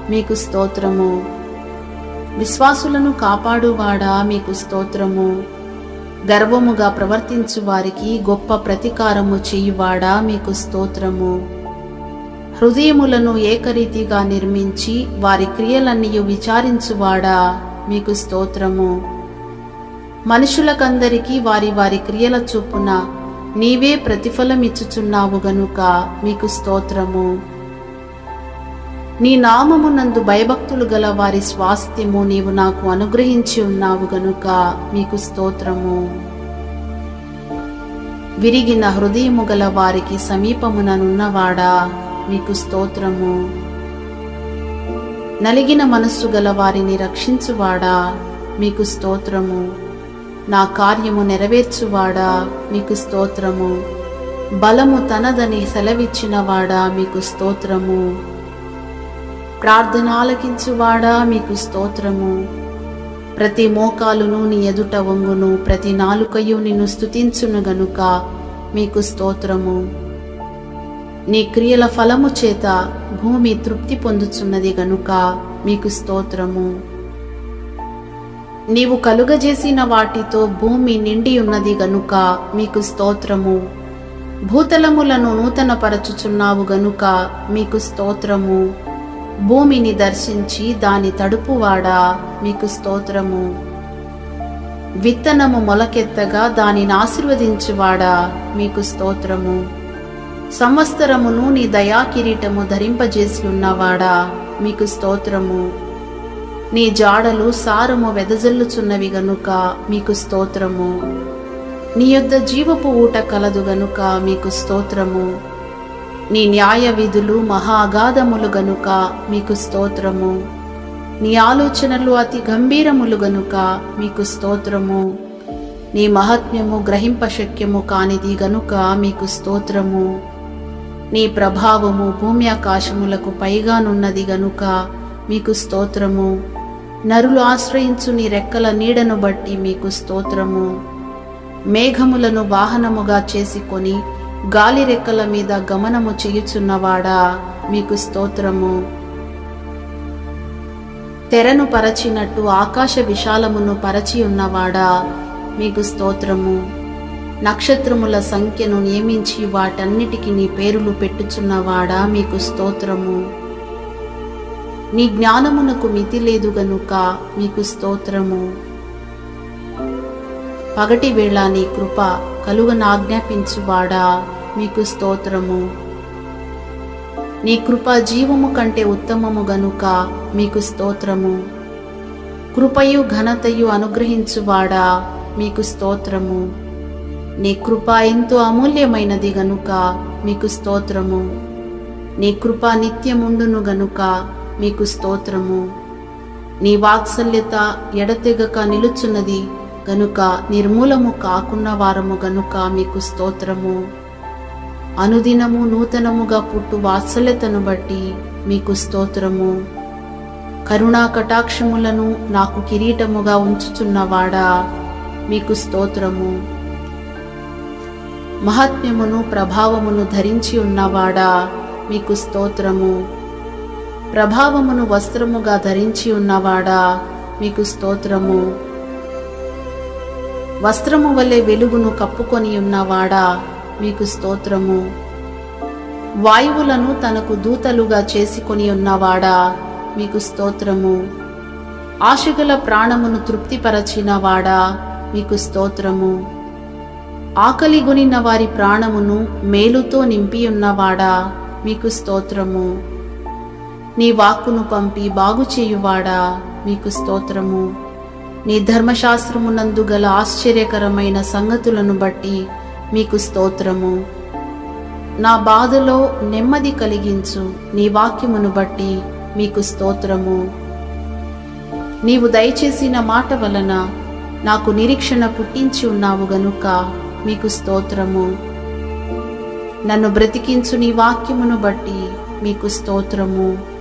మీకు స్తోత్రము. విశ్వాసులను కాపాడువాడా మీకు స్తోత్రము. గర్వముగా ప్రవర్తించు వారికి గొప్ప ప్రతీకారము చేయువాడా మీకు స్తోత్రము. హృదయములను ఏకరీతిగా నిర్మించి వారి క్రియలన్నీ విచారించువాడా మీకు స్తోత్రము. మనుషులకందరికీ వారి వారి క్రియల చొప్పున నీవే ప్రతిఫలమిచ్చుచున్నావు గనుక మీకు స్తోత్రము. నీ నామమునందు భయభక్తులు గల వారి స్వాస్థ్యము నీవు నాకు అనుగ్రహించి ఉన్నావు గనుక మీకు స్తోత్రము. విరిగిన హృదయము గల వారికి సమీపముననున్నవాడా మీకు స్తోత్రము. నలిగిన మనస్సు గల వారిని రక్షించువాడా మీకు స్తోత్రము. నా కార్యము నెరవేర్చువాడా మీకు స్తోత్రము. బలము తనదని సెలవిచ్చినవాడా మీకు స్తోత్రము. ప్రార్థన ఆలకించువాడా మీకు స్తోత్రము. ప్రతి మోకాలును నీ ఎదుట వంగును, ప్రతి నాలుకయు నిన్ను స్తుతించును గనుక మీకు స్తోత్రము. నీ క్రియల ఫలము చేత భూమి తృప్తి పొందుచున్నది గనుక మీకు స్తోత్రము. నీవు కలుగజేసిన వాటితో భూమి నిండి ఉన్నది గనుక మీకు స్తోత్రము. భూతలములను నూతనపరచుచున్నావు గనుక మీకు స్తోత్రము. భూమిని దర్శించి దాని తడుపువాడా మీకు స్తోత్రము. విత్తనము మొలకెత్తగా దానిని ఆశీర్వదించువాడా మీకు స్తోత్రము. సంవత్సరమును నీ దయా కిరీటము ధరింపజేసి ఉన్నవాడా మీకు స్తోత్రము. నీ జాడలు సారము వెదజల్లుచున్నవి గనుక మీకు స్తోత్రము. నీ యొద్ద జీవపు ఊట కలదు గనుక మీకు స్తోత్రము. నీ న్యాయ విధులు మహా అగాధములు గనుక మీకు స్తోత్రము. నీ ఆలోచనలు అతి గంభీరములు గనుక మీకు స్తోత్రము. నీ మహాత్మ్యము గ్రహింపశక్యము కానిది గనుక మీకు స్తోత్రము. నీ ప్రభావము భూమి ఆకాశములకు పైగానున్నది గనుక మీకు స్తోత్రము. నరులు ఆశ్రయించు నీ రెక్కల నీడను బట్టి మీకు స్తోత్రము. మేఘములను వాహనముగా చేసుకొని గాలి రెక్కల మీద గమనము చేయుచున్నవాడా మీకు స్తోత్రము. తెరను పరచినట్టు ఆకాశ విశాలమును పరచి ఉన్నవాడా మీకు స్తోత్రము. నక్షత్రముల సంఖ్యను నియమించి వాటన్నిటికీ నీ పేరులు పెట్టుచున్నవాడా మీకు స్తోత్రము. నీ జ్ఞానమునకు మితి లేదు గనుక మీకు స్తోత్రము. పగటి వేళ నీ కృప కలుగనాజ్ఞాపించువాడా మీకు స్తోత్రము. నీ కృప జీవము కంటే ఉత్తమము గనుక మీకు స్తోత్రము. కృపయు ఘనతయు అనుగ్రహించువాడా మీకు స్తోత్రము. నీ కృప ఎంతో అమూల్యమైనది గనుక మీకు స్తోత్రము. నీ కృప నిత్యముండును గనుక మీకు స్తోత్రము. నీ వాత్సల్యత ఎడతెగక నిలుచున్నది గనుక నిర్మూలము కాకున్న వారము గనుక మీకు స్తోత్రము. అనుదినము నూతనముగా పుట్టు వాత్సల్యతను బట్టి మీకు స్తోత్రము. కరుణా కటాక్షములను నాకు కిరీటముగా ఉంచుచున్నవాడా మీకు స్తోత్రము. మహాత్మ్యమును ప్రభావమును ధరించి ఉన్నవాడా మీకు స్తోత్రము. ప్రభావమును వస్త్రముగా ధరించి ఉన్నవాడా మీకు స్తోత్రము. వస్త్రము వలె వెలుగును కప్పుకొని ఉన్నవాడా మీకు స్తోత్రము. వాయువులను తనకు దూతలుగా చేసుకొని ఉన్నవాడా మీకు స్తోత్రము. ఆశగల ప్రాణమును తృప్తిపరచినవాడా మీకు స్తోత్రము. ఆకలిగొనిన వారి ప్రాణమును మేలుతో నింపి ఉన్నవాడా మీకు స్తోత్రము. నీ వాక్కును పంపి బాగుచేయువాడా మీకు స్తోత్రము. నీ ధర్మశాస్త్రమునందు గల ఆశ్చర్యకరమైన సంగతులను బట్టి మీకు స్తోత్రము. నా బాధలో నెమ్మది కలిగించు నీ వాక్యమును బట్టి మీకు స్తోత్రము. నీవు దయచేసిన మాట వలన నాకు నిరీక్షణ పుట్టించి ఉన్నావు గనుక మీకు స్తోత్రము. నన్ను బ్రతికించు నీ వాక్యమును బట్టి మీకు స్తోత్రము.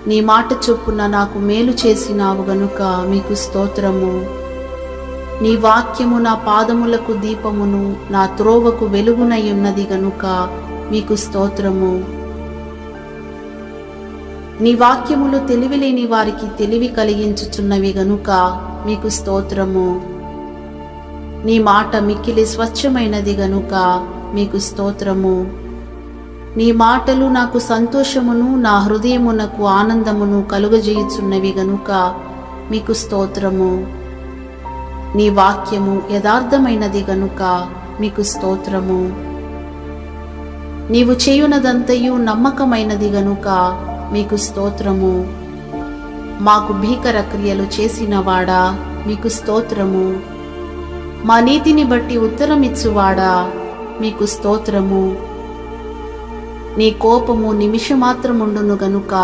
నీ మాట చొప్పున నాకు మేలు చేసినావు గనుక మీకు స్తోత్రము. నీ వాక్యము నా పాదములకు దీపమును నా త్రోవకు వెలుగునై ఉన్నది గనుక మీకు స్తోత్రము. నీ వాక్యములు తెలివిలేని వారికి తెలివి కలిగించుచున్నవి గనుక మీకు స్తోత్రము. నీ మాట మిక్కిలి స్వచ్ఛమైనది గనుక మీకు స్తోత్రము. నీ మాటలు నాకు సంతోషమును నా హృదయమునకు ఆనందమును కలుగజేయుచున్నవి గనుక మీకు స్తోత్రము. నీ వాక్యము యథార్థమైనది గనుక మీకు స్తోత్రము. నీవు చేయునదంతయు నమ్మకమైనది గనుక మీకు స్తోత్రము. మాకు భీకర క్రియలు చేసినవాడా మీకు స్తోత్రము. మా నీతిని బట్టి ఉత్తరమిచ్చువాడా మీకు స్తోత్రము. నీ కోపము నిమిషమాత్రముండును గనుక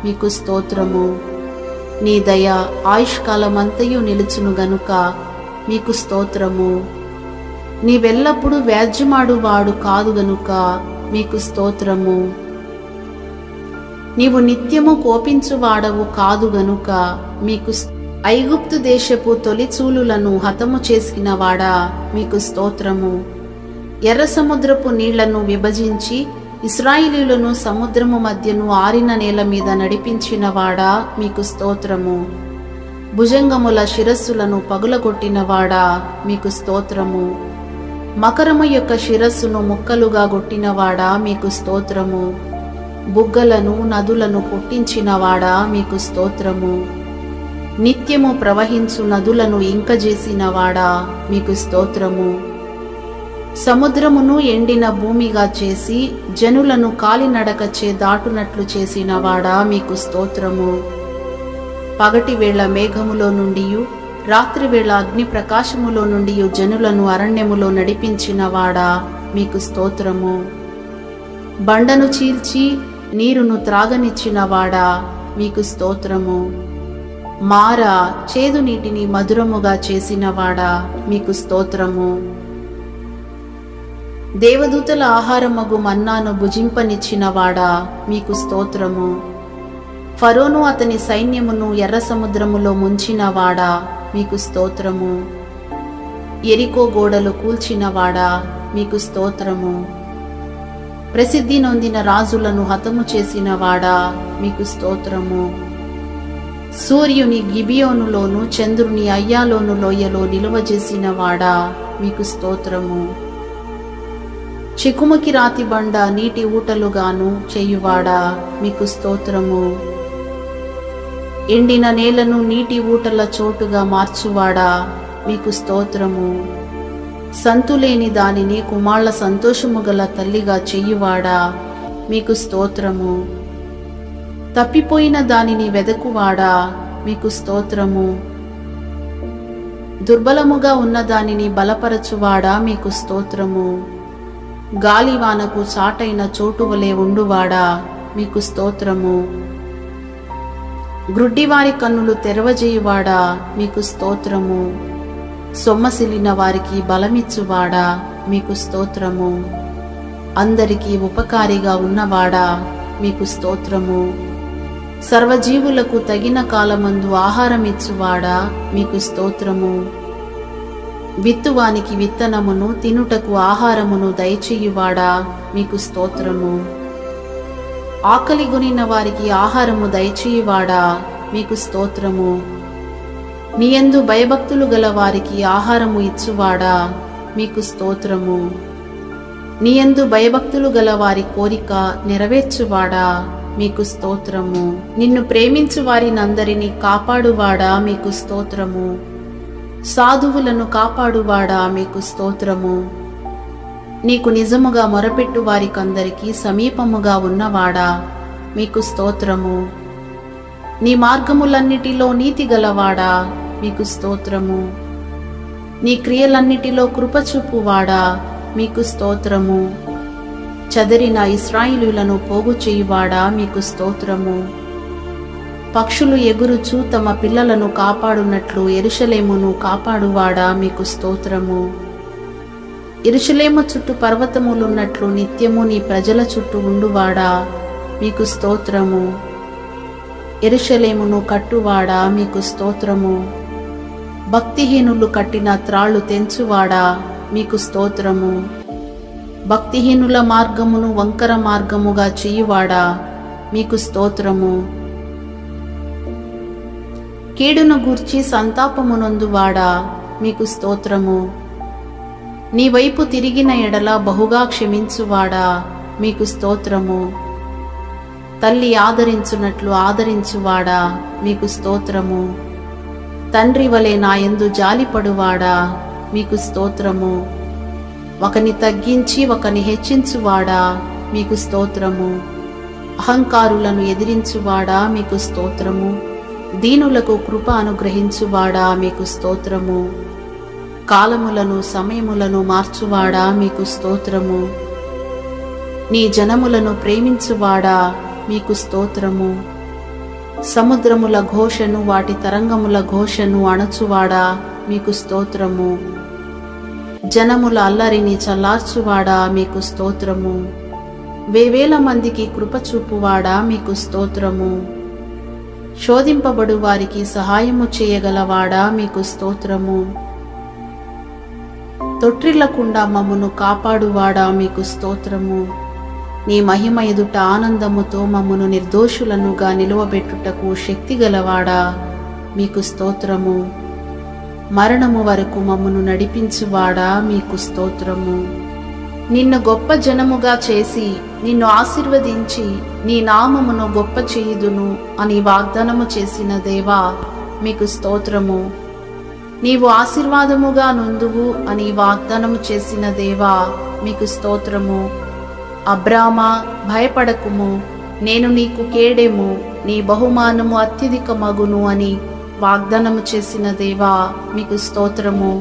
మీకు స్తోత్రము. నీ దయ ఆయుష్కాలమంతయు నిలుచును గనుక మీకు స్తోత్రము. నీవెల్లప్పుడూ వ్యాజ్యమాడువాడు కాదు గనుక మీకు స్తోత్రము. నీవు నిత్యము కోపించువాడవు కాదు గనుక మీకు ఐగుప్తు దేశపు తొలిచూలులను హతము చేసినవాడా మీకు స్తోత్రము. ఎర్ర సముద్రపు నీళ్లను విభజించి ఇశ్రాయేలీయులను సముద్రము మధ్యను ఆరిన నేల మీద నడిపించినవాడా మీకు స్తోత్రము. భుజంగముల శిరస్సులను పగులగొట్టినవాడా మీకు స్తోత్రము. మకరము యొక్క శిరస్సును ముక్కలుగా గొట్టినవాడా మీకు స్తోత్రము. బుగ్గలను నదులను పుట్టించినవాడా మీకు స్తోత్రము. నిత్యము ప్రవహించు నదులను ఇంకజేసినవాడా మీకు స్తోత్రము. సముద్రమును ఎండిన భూమిగా చేసి జనులను కాలినడకచే దాటునట్లు చేసినవాడా మీకు స్తోత్రము. పగటివేళ మేఘములో నుండియు రాత్రివేళ అగ్ని ప్రకాశములో నుండి జనులను అరణ్యములో నడిపించిన వాడా మీకు స్తోత్రము. బండను చీల్చి నీరును త్రాగనిచ్చిన వాడా మీకు స్తోత్రము. మార చేదు నీటిని మధురముగా చేసిన వాడా మీకు స్తోత్రము. దేవదూతల ఆహారమగు మన్నాను భుజింపనిచ్చిన వాడా మీకు స్తోత్రము. ఫరోను అతని సైన్యమును ఎర్ర సముద్రములో ముంచిన వాడా మీకు స్తోత్రము. ఎరికో గోడలు కూల్చిన వాడా మీకు స్తోత్రము. ప్రసిద్ధి నొందిన రాజులను హతము చేసిన వాడా మీకు స్తోత్రము. సూర్యుని గిబియోనులోను చంద్రుని అయ్యాలోను లోయలో నిలువజేసిన వాడా మీకు స్తోత్రము. చికుముకి రాతి బండ నీటి ఊటలుగాను చేయువాడా మీకు స్తోత్రము. ఎండిన నేలను నీటి ఊటల చోటుగా మార్చువాడా మీకు స్తోత్రము. సంతులేని దానిని కుమార్ల సంతోషము గల తల్లిగా చెయ్యువాడా మీకు స్తోత్రము. తప్పిపోయిన దానిని వెదకువాడా మీకు స్తోత్రము. దుర్బలముగా ఉన్న దానిని బలపరచువాడా మీకు స్తోత్రము. గాలివానకు చాటైన చోటు వలె ఉండువాడా మీకు స్తోత్రము. గ్రుడ్డివారి కన్నులు తెరవజేయువాడా మీకు స్తోత్రము. సొమ్మసిలిన వారికి బలమిచ్చువాడా మీకు స్తోత్రము. అందరికీ ఉపకారిగా ఉన్నవాడా మీకు స్తోత్రము. సర్వజీవులకు తగిన కాలమందు ఆహారమిచ్చువాడా మీకు స్తోత్రము. విత్తువానికి విత్తనమును తినుటకు ఆహారమును దయచేయువాడా మీకు స్తోత్రము. ఆకలిగొనిన వారికి ఆహారము దయచేయువాడా మీకు స్తోత్రము. నీయందు భయభక్తులు గల వారికి ఆహారము ఇచ్చువాడా మీకు స్తోత్రము. నీయందు భయభక్తులు గల వారి కోరిక నెరవేర్చువాడా మీకు స్తోత్రము. నిన్ను ప్రేమించు వారినందరినీ కాపాడువాడా మీకు స్తోత్రము. సాధువులను కాపాడువాడా మీకు స్తోత్రము. నీకు నిజముగా మొరపెట్టు వారికందరికీ సమీపముగా ఉన్నవాడా మీకు స్తోత్రము. నీ మార్గములన్నిటిలో నీతి గలవాడా మీకు స్తోత్రము. నీ క్రియలన్నిటిలో కృపచూపువాడా మీకు స్తోత్రము. చెదరిన ఇశ్రాయేలీయులను పోగు చేయువాడా మీకు స్తోత్రము. పక్షులు ఎగురుచు తమ పిల్లలను కాపాడునట్లు యెరూషలేమును కాపాడువాడా మీకు స్తోత్రము. యెరూషలేము చుట్టూ పర్వతములున్నట్లు నిత్యము నీ ప్రజల చుట్టూ ఉండువాడా మీకు స్తోత్రము. యెరూషలేమును కట్టువాడా మీకు స్తోత్రము. భక్తిహీనులు కట్టిన త్రాళ్ళు తెంచువాడా మీకు స్తోత్రము. భక్తిహీనుల మార్గమును వంకర మార్గముగా చేయువాడా మీకు స్తోత్రము. కీడును గూర్చి సంతాపమునొందువాడా మీకు స్తోత్రము. నీ వైపు తిరిగిన ఎడల బహుగా క్షమించువాడా మీకు స్తోత్రము. తల్లి ఆదరించునట్లు ఆదరించువాడా మీకు స్తోత్రము. తండ్రి వలె నా యందు జాలిపడువాడా మీకు స్తోత్రము. ఒకని తగ్గించి ఒకని హెచ్చించువాడా మీకు స్తోత్రము. అహంకారులను ఎదిరించువాడా మీకు స్తోత్రము. దీనులకు కృప అనుగ్రహించువాడా మీకు స్తోత్రము. కాలములను సమయములను మార్చువాడా మీకు స్తోత్రము. నీ జనములను ప్రేమించువాడా మీకు స్తోత్రము. సముద్రముల ఘోషను వాటి తరంగముల ఘోషను అణచువాడా మీకు స్తోత్రము. జనముల అల్లరిని చల్లార్చువాడా మీకు స్తోత్రము. వేవేల మందికి కృపచూపువాడా మీకు స్తోత్రము. శోధింపబడు వారికి సహాయము చేయగలవాడా మీకు స్తోత్రము. తొట్రిల్లకుండా మమ్మును కాపాడువాడా మీకు స్తోత్రము. నీ మహిమ ఎదుట ఆనందముతో మమ్మును నిర్దోషులనుగా నిలువబెట్టుటకు శక్తిగలవాడా మీకు స్తోత్రము. మరణము వరకు మమ్మును నడిపించువాడా మీకు స్తోత్రము. నిన్ను గొప్ప జనముగా చేసి నిన్ను ఆశీర్వదించి నీ నామమును గొప్ప చేయుదును అని వాగ్దానము చేసిన దేవా మీకు స్తోత్రము. నీవు ఆశీర్వాదముగా నుందువు అని వాగ్దానము చేసిన దేవా మీకు స్తోత్రము. అబ్రామా భయపడకుము, నేను నీకు కేడెము, నీ బహుమానము అత్యధికమగును అని వాగ్దానము చేసిన దేవా మీకు స్తోత్రము.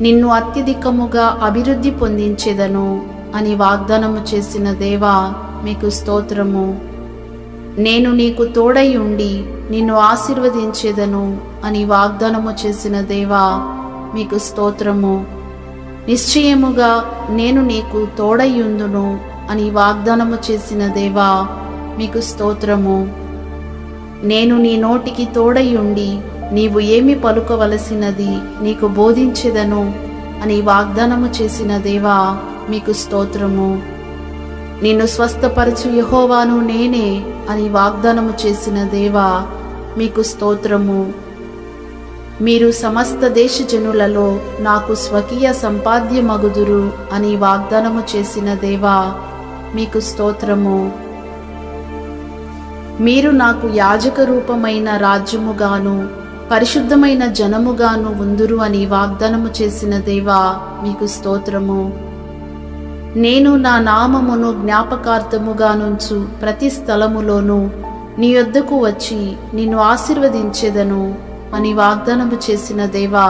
నిన్ను అత్యధికముగా అభివృద్ధి పొందించెదను అని వాగ్దానము చేసిన దేవా మీకు స్తోత్రము. నేను నీకు తోడై ఉండి నిన్ను ఆశీర్వదించెదను అని వాగ్దానము చేసిన దేవా మీకు స్తోత్రము. నిశ్చయముగా నేను నీకు తోడయ్యుందును అని వాగ్దానము చేసిన దేవా మీకు స్తోత్రము. నేను నీ నోటికి తోడయ్యుండి నీవు ఏమి పలుకవలసినది నీకు బోధించెదను అని వాగ్దానము చేసిన దేవా మీకు స్తోత్రము. నిన్ను స్వస్థపరచు యెహోవాను నేనే అని వాగ్దానము చేసిన దేవా మీకు స్తోత్రము. మీరు సమస్త దేశజనులలో నాకు స్వకీయ సంపాద్యమగుదురు అని వాగ్దానము చేసిన దేవా మీకు స్తోత్రము. మీరు నాకు యాజక రూపమైన రాజ్యముగాను పరిశుద్ధమైన జనముగాను ఉందురు అని వాగ్దానము చేసిన దేవా మీకు స్తోత్రము. నేను నా నామమును జ్ఞాపకార్థముగా నుంచు ప్రతి స్థలములోనూ నీ యొద్దకు వచ్చి నిన్ను ఆశీర్వదించెదను అని వాగ్దానము చేసిన దేవా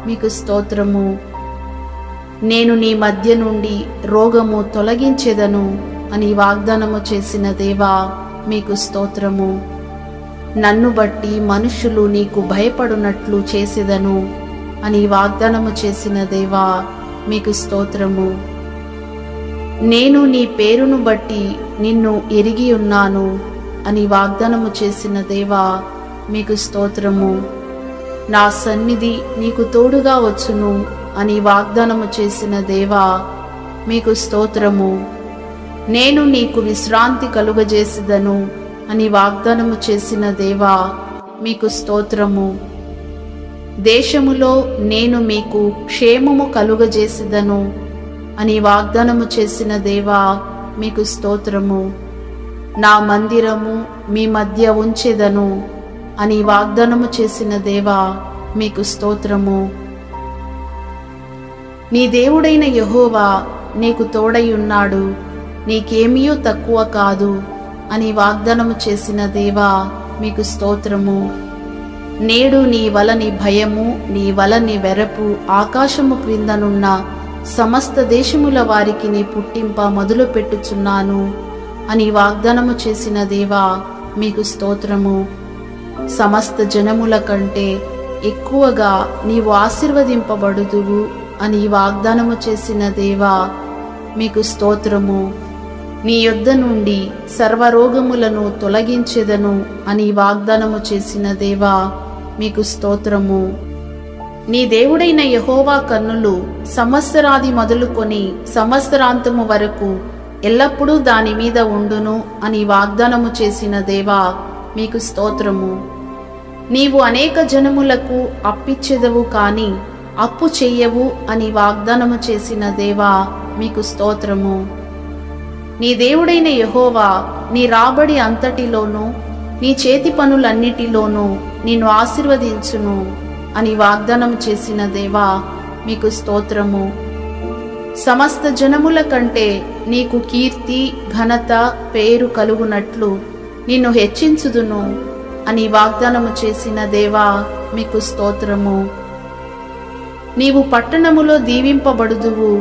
మీకు స్తోత్రము. నేను నీ మధ్య నుండి రోగము తొలగించెదను అని వాగ్దానము చేసిన దేవా మీకు స్తోత్రము. నన్ను బట్టి మనుష్యులు నీకు భయపడునట్లు చేసేదను అని వాగ్దానము చేసిన దేవా మీకు స్తోత్రము. నేను నీ పేరును బట్టి నిన్ను ఎరిగి ఉన్నాను అని వాగ్దానము చేసిన దేవా మీకు స్తోత్రము. నా సన్నిధి నీకు తోడుగా వచ్చును అని వాగ్దానము చేసిన దేవా మీకు స్తోత్రము. నేను నీకు విశ్రాంతి కలుగజేసిదను అని వాగ్దానము చేసిన దేవా మీకు స్తోత్రము. దేశములో నేను మీకు క్షేమము కలుగజేసిదను అని వాగ్దానము చేసిన దేవా మీకు స్తోత్రము. నా మందిరము మీ మధ్య ఉంచెదను అని వాగ్దానము చేసిన దేవా మీకు స్తోత్రము. నీ దేవుడైన యెహోవా నీకు తోడై ఉన్నాడు, నీకేమీయూ తక్కువ కాదు అని వాగ్దానము చేసిన దేవా మీకు స్తోత్రము. నేడు నీ వలని భయము, నీ వలని వెరపు ఆకాశము క్రిందనున్న సమస్త దేశముల వారికి నీ పుట్టింప మొదలు పెట్టుచున్నాను అని వాగ్దానము చేసిన దేవా మీకు స్తోత్రము. సమస్త జనముల కంటే ఎక్కువగా నీవు ఆశీర్వదింపబడుదువు అని వాగ్దానము చేసిన దేవా మీకు స్తోత్రము. నీ యొద్ద నుండి సర్వరోగములను తొలగించెదను అని వాగ్దానము చేసిన దేవా మీకు స్తోత్రము. నీ దేవుడైన యెహోవా కన్నులు సంవత్సరాది మొదలుకొని సంవత్సరాంతము వరకు ఎల్లప్పుడూ దాని మీద ఉండును అని వాగ్దానము చేసిన దేవా మీకు స్తోత్రము. నీవు అనేక జనములకు అప్పిచ్చెదవు కాని అప్పు చెయ్యవు అని వాగ్దానము చేసిన దేవా మీకు స్తోత్రము. నీ దేవుడైన యెహోవా నీ రాబడి అంతటిలోనూ నీ చేతి పనులన్నిటిలోనూ నిన్ను ఆశీర్వదించును అని వాగ్దానం చేసిన దేవా మీకు స్తోత్రము. సమస్త జనముల కంటే నీకు కీర్తి, ఘనత, పేరు కలుగునట్లు నిన్ను హెచ్చించుదును అని వాగ్దానము చేసిన దేవా మీకు స్తోత్రము. నీవు పట్టణములో దీవింపబడుదువు,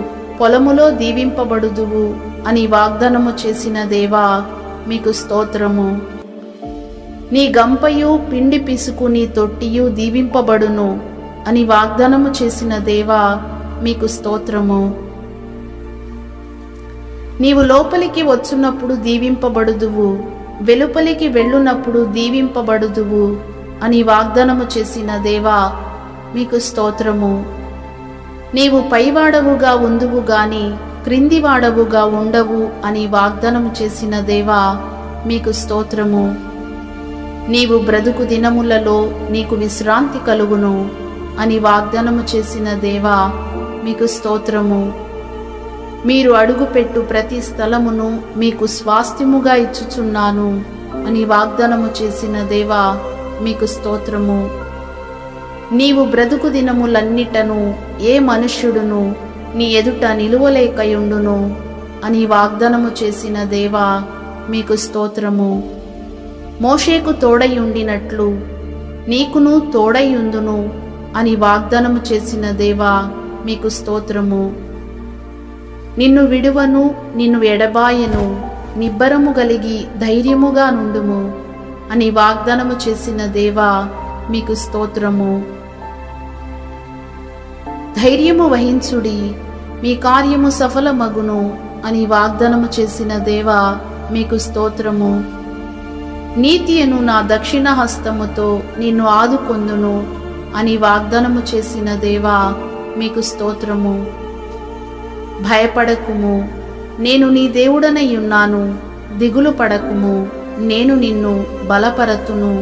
పొలములో దీవింపబడుదువు అని వాగ్దానము చేసిన దేవా మీకు స్తోత్రము. నీ గంపయు పిండి పిసుకు నీ తొట్టియు దీవింపబడును అని వాగ్దానము చేసిన దేవా మీకు స్తోత్రము. నీవు లోపలికి వచ్చున్నప్పుడు దీవింపబడుదువు, వెలుపలికి వెళ్ళునప్పుడు దీవింపబడుదువు అని వాగ్దానము చేసిన దేవా మీకు స్తోత్రము. నీవు పైవాడవుగా ఉందువు గాని క్రిందివాడవుగా ఉండవు అని వాగ్దానము చేసిన దేవా మీకు స్తోత్రము. నీవు బ్రతుకు దినములలో నీకు విశ్రాంతి కలుగును అని వాగ్దానము చేసిన దేవా మీకు స్తోత్రము. మీరు అడుగుపెట్టు ప్రతి స్థలమును మీకు స్వాస్థ్యముగా ఇచ్చుచున్నాను అని వాగ్దానము చేసిన దేవా మీకు స్తోత్రము. నీవు బ్రతుకు దినములన్నిటను ఏ మనుష్యుడును నీ ఎదుట నిలువలేకయుండును అని వాగ్దానము చేసిన దేవా మీకు స్తోత్రము. మోషేకు తోడై ఉండినట్లు నీకును తోడై ఉందును అని వాగ్దానము చేసిన దేవా మీకు స్తోత్రము. నిన్ను విడువను, నిన్ను ఎడబాయను, నిబ్బరము కలిగి ధైర్యముగా నుండుము అని వాగ్దానము చేసిన దేవా మీకు స్తోత్రము. ధైర్యము వహించుడి, మీ కార్యము సఫలమగును అని వాగ్దానము చేసిన దేవా మీకు స్తోత్రము. నీతియను నా దక్షిణ హస్తముతో నిన్ను ఆదుకొందును అని వాగ్దానము చేసిన దేవా మీకు స్తోత్రము. భయపడకుము, నేను నీ దేవుడనై ఉన్నాను, దిగులు పడకుము, నేను నిన్ను బలపరతును,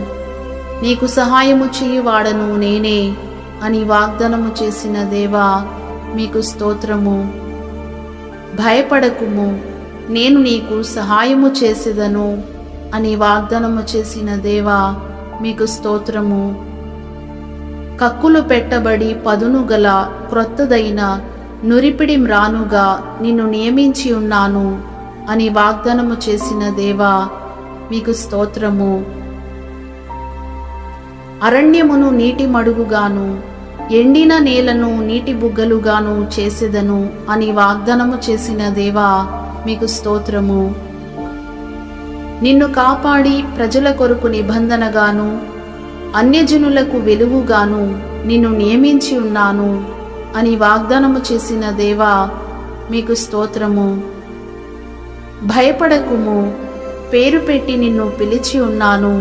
నీకు సహాయము చేయువాడను నేనే అని వాగ్దానము చేసిన దేవా మీకు స్తోత్రము. భయపడకుము, నేను నీకు సహాయము చేసేదను అని వాగ్దానము చేసిన దేవా మీకు స్తోత్రము. కక్కులు పెట్టబడి పదును గల క్రొత్తదైన నురిపిడి మ్రానుగా నిన్ను నియమించి ఉన్నాను అని వాగ్దానము చేసిన దేవా మీకు స్తోత్రము. అరణ్యమును నీటి మడుగుగాను, ఎండిన నేలను నీటి బుగ్గలుగాను చేసేదను అని వాగ్దానము చేసిన దేవా మీకు స్తోత్రము. నిన్ను కాపాడి ప్రజల కొరకు నిబంధనగాను, అన్యజనులకు వెలుగుగాను నిన్ను నియమించి ఉన్నాను అని వాగ్దానము చేసిన దేవా మీకు స్తోత్రము. భయపడకుము, పేరు పెట్టి నిన్ను పిలిచి ఉన్నాను,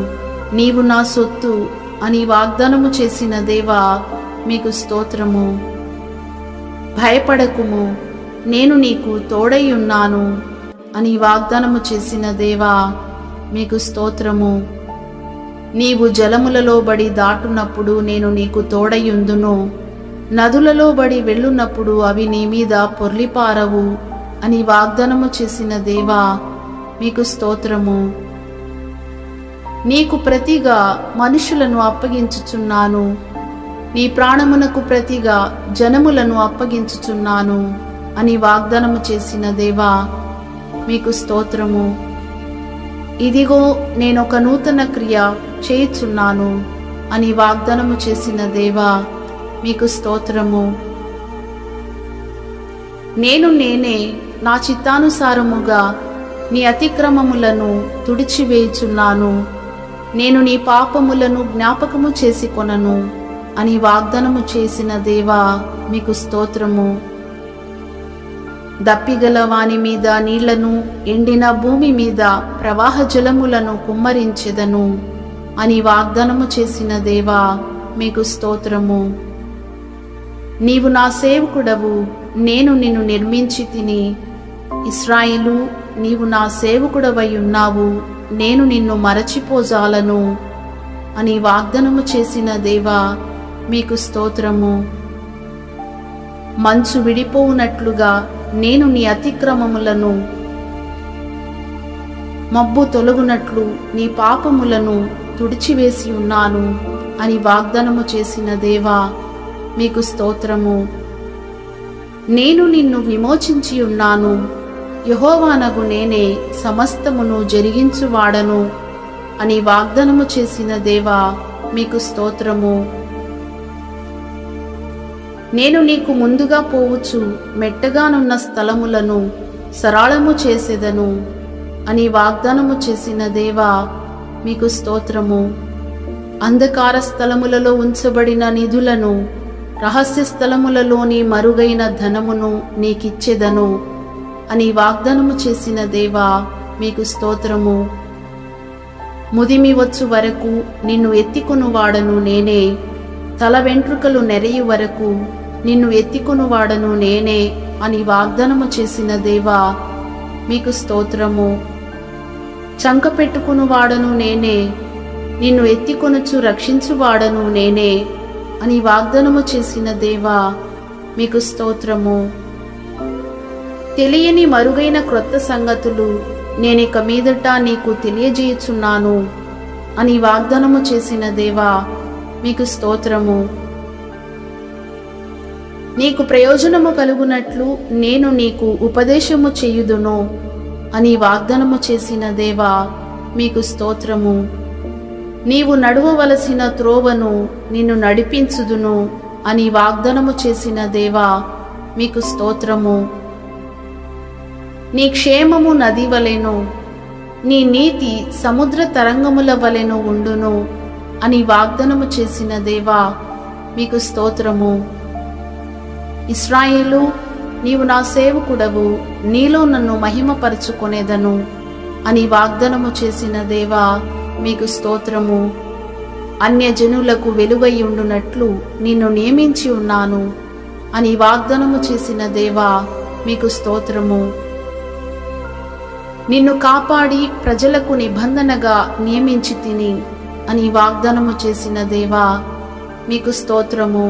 నీవు నా సొత్తు అని వాగ్దానము చేసిన దేవా మీకు స్తోత్రము. భయపడకుము, నేను నీకు తోడై ఉన్నాను అని వాగ్దానము చేసిన దేవా మీకు స్తోత్రము. నీవు జలములలో బడి దాటునప్పుడు నేను నీకు తోడయుందును, నదులలో బడి వెళ్ళునప్పుడు అవి నీ మీద పొర్లిపారవు అని వాగ్దానము చేసిన దేవా మీకు స్తోత్రము. నీకు ప్రతిగా మనుషులను అప్పగించుచున్నాను, నీ ప్రాణమునకు ప్రతిగా జనములను అప్పగించుచున్నాను అని వాగ్దానము చేసిన దేవా మీకు స్తోత్రము. ఇదిగో నేనొక నూతన క్రియ చేయుచున్నాను అని వాగ్దానము చేసిన దేవా మీకు స్తోత్రము. నేనే నా చిత్తానుసారముగా నీ అతిక్రమములను తుడిచివేయుచున్నాను, నేను నీ పాపములను జ్ఞాపకము చేసుకొనను అని వాగ్దానము చేసిన దేవా మీకు స్తోత్రము. దప్పిగల వాని మీద నీళ్లను, ఎండిన భూమి మీద ప్రవాహ జలములను కుమ్మరించెదను అని వాగ్దానము చేసిన దేవా మీకు స్తోత్రము. నీవు నా సేవకుడవు, నేను నిన్ను నిర్మించి తిని, ఇశ్రాయేలు నీవు నా సేవకుడవై ఉన్నావు, నేను నిన్ను మరచిపోజాలను అని వాగ్దానము చేసిన దేవా మీకు స్తోత్రము. మంచు విడిపోవునట్లుగా నేను నీ అతిక్రమములను, మబ్బు తొలగునట్లు నీ పాపములను తుడిచివేసి ఉన్నాను అని వాగ్దానము చేసిన దేవా మీకు స్తోత్రము. నేను నిన్ను విమోచించి ఉన్నాను, యెహోవానగు నేనే సమస్తమును జరిగించువాడను అని వాగ్దానము చేసిన దేవా మీకు స్తోత్రము. నేను నీకు ముందుగా పోవచ్చు మెట్టగానున్న స్థలములను సరళము చేసేదను అని వాగ్దానము చేసిన దేవా మీకు స్తోత్రము. అంధకార స్థలములలో ఉంచబడిన నిధులను, రహస్య స్థలములలోని మరుగైన ధనమును నీకిచ్చెదను అని వాగ్దానము చేసిన దేవా మీకు స్తోత్రము. ముదిమి వచ్చు వరకు నిన్ను ఎత్తికొనువాడను నేనే, తల వెంట్రుకలు నెరయు వరకు నిన్ను ఎత్తికొనువాడను నేనే అని వాగ్దానము చేసిన దేవా మీకు స్తోత్రము. చంక పెట్టుకునువాడను నేనే, నిన్ను ఎత్తికొనుచు రక్షించువాడను నేనే అని వాగ్దానము చేసిన దేవా మీకు స్తోత్రము. తెలియని మరుగైన క్రొత్త సంగతులు నేనిక మీదట నీకు తెలియజేయుచున్నాను అని వాగ్దానము చేసిన దేవా మీకు స్తోత్రము. నీకు ప్రయోజనము కలుగునట్లు నేను నీకు ఉపదేశము చేయుదును అని వాగ్దానము చేసిన దేవా మీకు స్తోత్రము. నీవు నడువవలసిన త్రోవను నిన్ను నడిపించుదును అని వాగ్దానము చేసిన దేవా మీకు స్తోత్రము. నీ క్షేమము నది వలెను, నీ నీతి సముద్ర తరంగముల వలెను ఉండును అని వాగ్దానము చేసిన దేవా మీకు స్తోత్రము. ఇశ్రాయేలు, నీవు నా సేవకుడవు, నీలో నన్ను మహిమపరచుకొనేదను అని వాగ్దానము చేసిన దేవా మీకు స్తోత్రము. అన్యజనులకు వెలుగై ఉండునట్లు నిన్ను నియమించి ఉన్నాను అని వాగ్దానము చేసిన దేవా మీకు స్తోత్రము. నిన్ను కాపాడి ప్రజలకు నిబంధనగా నియమించి తిని అని వాగ్దానము చేసిన దేవా మీకు స్తోత్రము.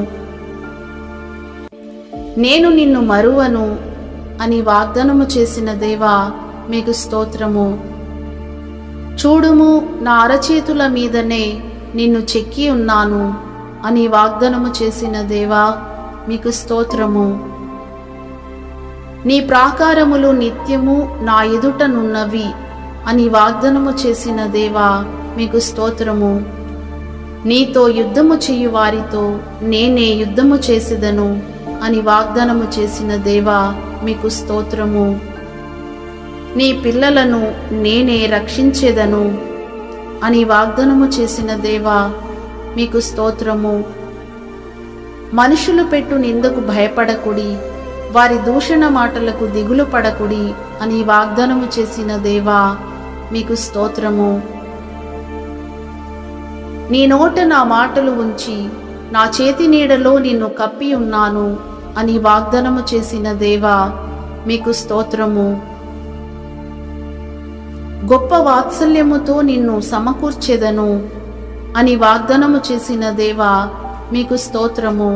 నేను నిన్ను మరువను అని వాగ్దానము చేసిన దేవా మీకు స్తోత్రము. చూడుము, నా అరచేతుల మీదనే నిన్ను చెక్కి ఉన్నాను అని వాగ్దానము చేసిన దేవా మీకు స్తోత్రము. నీ ప్రాకారములు నిత్యము నా ఎదుటనున్నవి అని వాగ్దానము చేసిన దేవా మీకు స్తోత్రము. నీతో యుద్ధము చేయు వారితో నేనే యుద్ధము చేసేదను అని వాగ్దానము చేసిన దేవా మీకు స్తోత్రము. నీ పిల్లలను నేనే రక్షించేదను అని వాగ్దానము చేసిన దేవా మీకు స్తోత్రము. మనుషులు పెట్టు నిందకు భయపడకుడి, వారి దూషణ మాటలకు దిగులు పడకుడి అని వాగ్దానము చేసిన దేవా మీకు స్తోత్రము. నీ నోట నా మాటలు ఉంచి నా చేతి నీడలో నిన్ను కప్పి ఉన్నాను అని వాగ్దానము చేసిన దేవా మీకు స్తోత్రము. గొప్ప వాత్సల్యముతో నిన్ను సమకూర్చెదను అని వాగ్దానము చేసిన దేవా మీకు స్తోత్రము.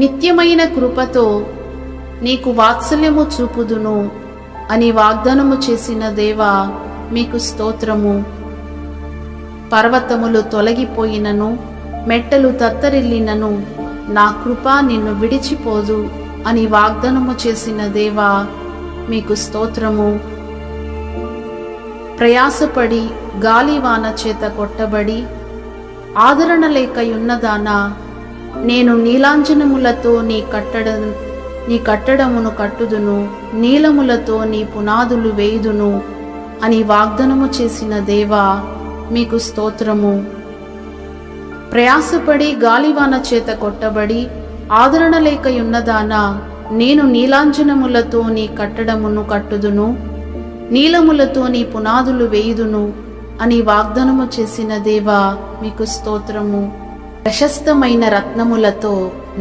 నిత్యమైన కృపతో నీకు వాత్సల్యము చూపుదును అని వాగ్దానము చేసిన దేవా మీకు స్తోత్రము. పర్వతములు తొలగిపోయినను, మెట్టలు తత్తరిల్లినను, నా కృప నిన్ను విడిచిపోదు అని వాగ్దానము చేసిన దేవా మీకు స్తోత్రము. ప్రయాసపడి గాలివాన చేత కొట్టబడి ఆదరణ లేకయున్నదానా, నేను నీలాంజనములతో నీ కట్టడమును కట్టుదును, నీలములతో నీ పునాదులు వేయుదును అని వాగ్దానము చేసిన దేవా మీకు స్తోత్రము. ప్రయాసపడి గాలివాన చేత కొట్టబడి ఆదరణ లేకయున్నదానా, నేను నీలాంజనములతో నీ కట్టడమును కట్టుదును, నీలములతో నీ పునాదులు వేయుదును అని వాగ్దానము చేసిన దేవా మీకు స్తోత్రము. ప్రశస్తమైన రత్నములతో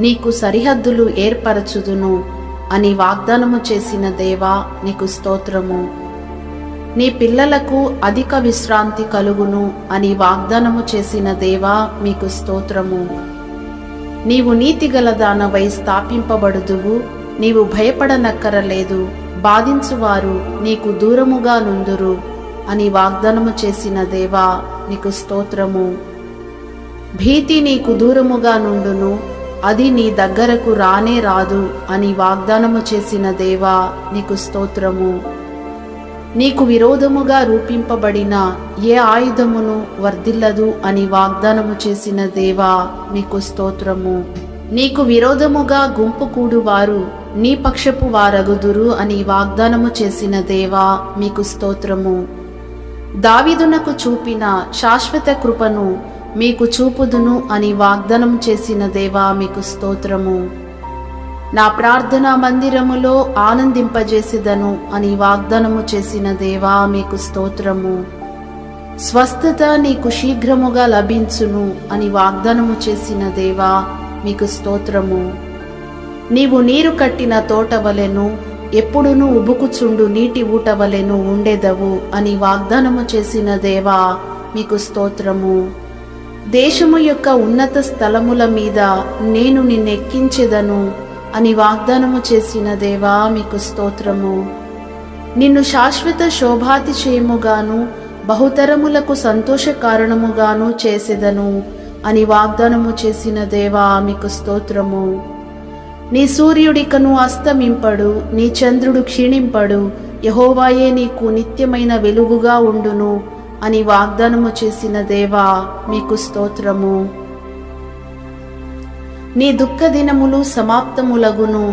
నీకు సరిహద్దులు ఏర్పరచుదును అని వాగ్దానము చేసిన దేవా నీకు స్తోత్రము. నీ పిల్లలకు అధిక విశ్రాంతి కలుగును అని వాగ్దానము చేసిన దేవా మీకు స్తోత్రము. నీవు నీతిగల దానవై స్థాపింపబడుదువు, నీవు భయపడనక్కరలేదు, బాధించువారు నీకు దూరముగా నుందురు అని వాగ్దానము చేసిన దేవా నీకు స్తోత్రము. భీతి నీకు దూరముగా నుండును, అది నీ దగ్గరకు రానే రాదు అని వాగ్దానము చేసిన దేవా నీకు స్తోత్రము. నీకు విరోధముగా రూపింపబడిన ఏ ఆయుధమును వర్ధిల్లదు అని వాగ్దానము చేసిన దేవా మీకు స్తోత్రము. నీకు విరోధముగా గుంపు కూడువారు నీ పక్షపు వారగుదురు అని వాగ్దానము చేసిన దేవా మీకు స్తోత్రము. దావీదునకు చూపిన శాశ్వత కృపను మీకు చూపుదును అని వాగ్దానం చేసిన దేవా మీకు స్తోత్రము. నా ప్రార్థనా మందిరములో ఆనందింపజేసేదను అని వాగ్దానము చేసిన దేవా మీకు స్తోత్రము. స్వస్థత నీకు శీఘ్రముగా లభించును అని వాగ్దానము చేసిన దేవా మీకు స్తోత్రము. నీవు నీరు కట్టిన తోట వలెను, ఎప్పుడునూ ఉబుకుచుండు నీటి ఊట వలెను ఉండెదవు అని వాగ్దానము చేసిన దేవా మీకు స్తోత్రము. దేశము యొక్క ఉన్నత స్థలముల మీద నేను నిన్నెక్కించెదను అని వాగ్దానము చేసిన దేవా మీకు స్తోత్రము. నిన్ను శాశ్వత శోభాతిశయముగాను బహుతరములకు సంతోష కారణముగాను చేసెదను అని వాగ్దానము చేసిన దేవా మీకు స్తోత్రము. నీ సూర్యుడికను అస్తమింపడు, నీ చంద్రుడు క్షీణింపడు, యెహోవాయే నీకు నిత్యమైన వెలుగుగా ఉండును అని వాగ్దానము చేసిన దేవా మీకు స్తోత్రము. నీ దుఃఖ దినములు సమాప్తములగును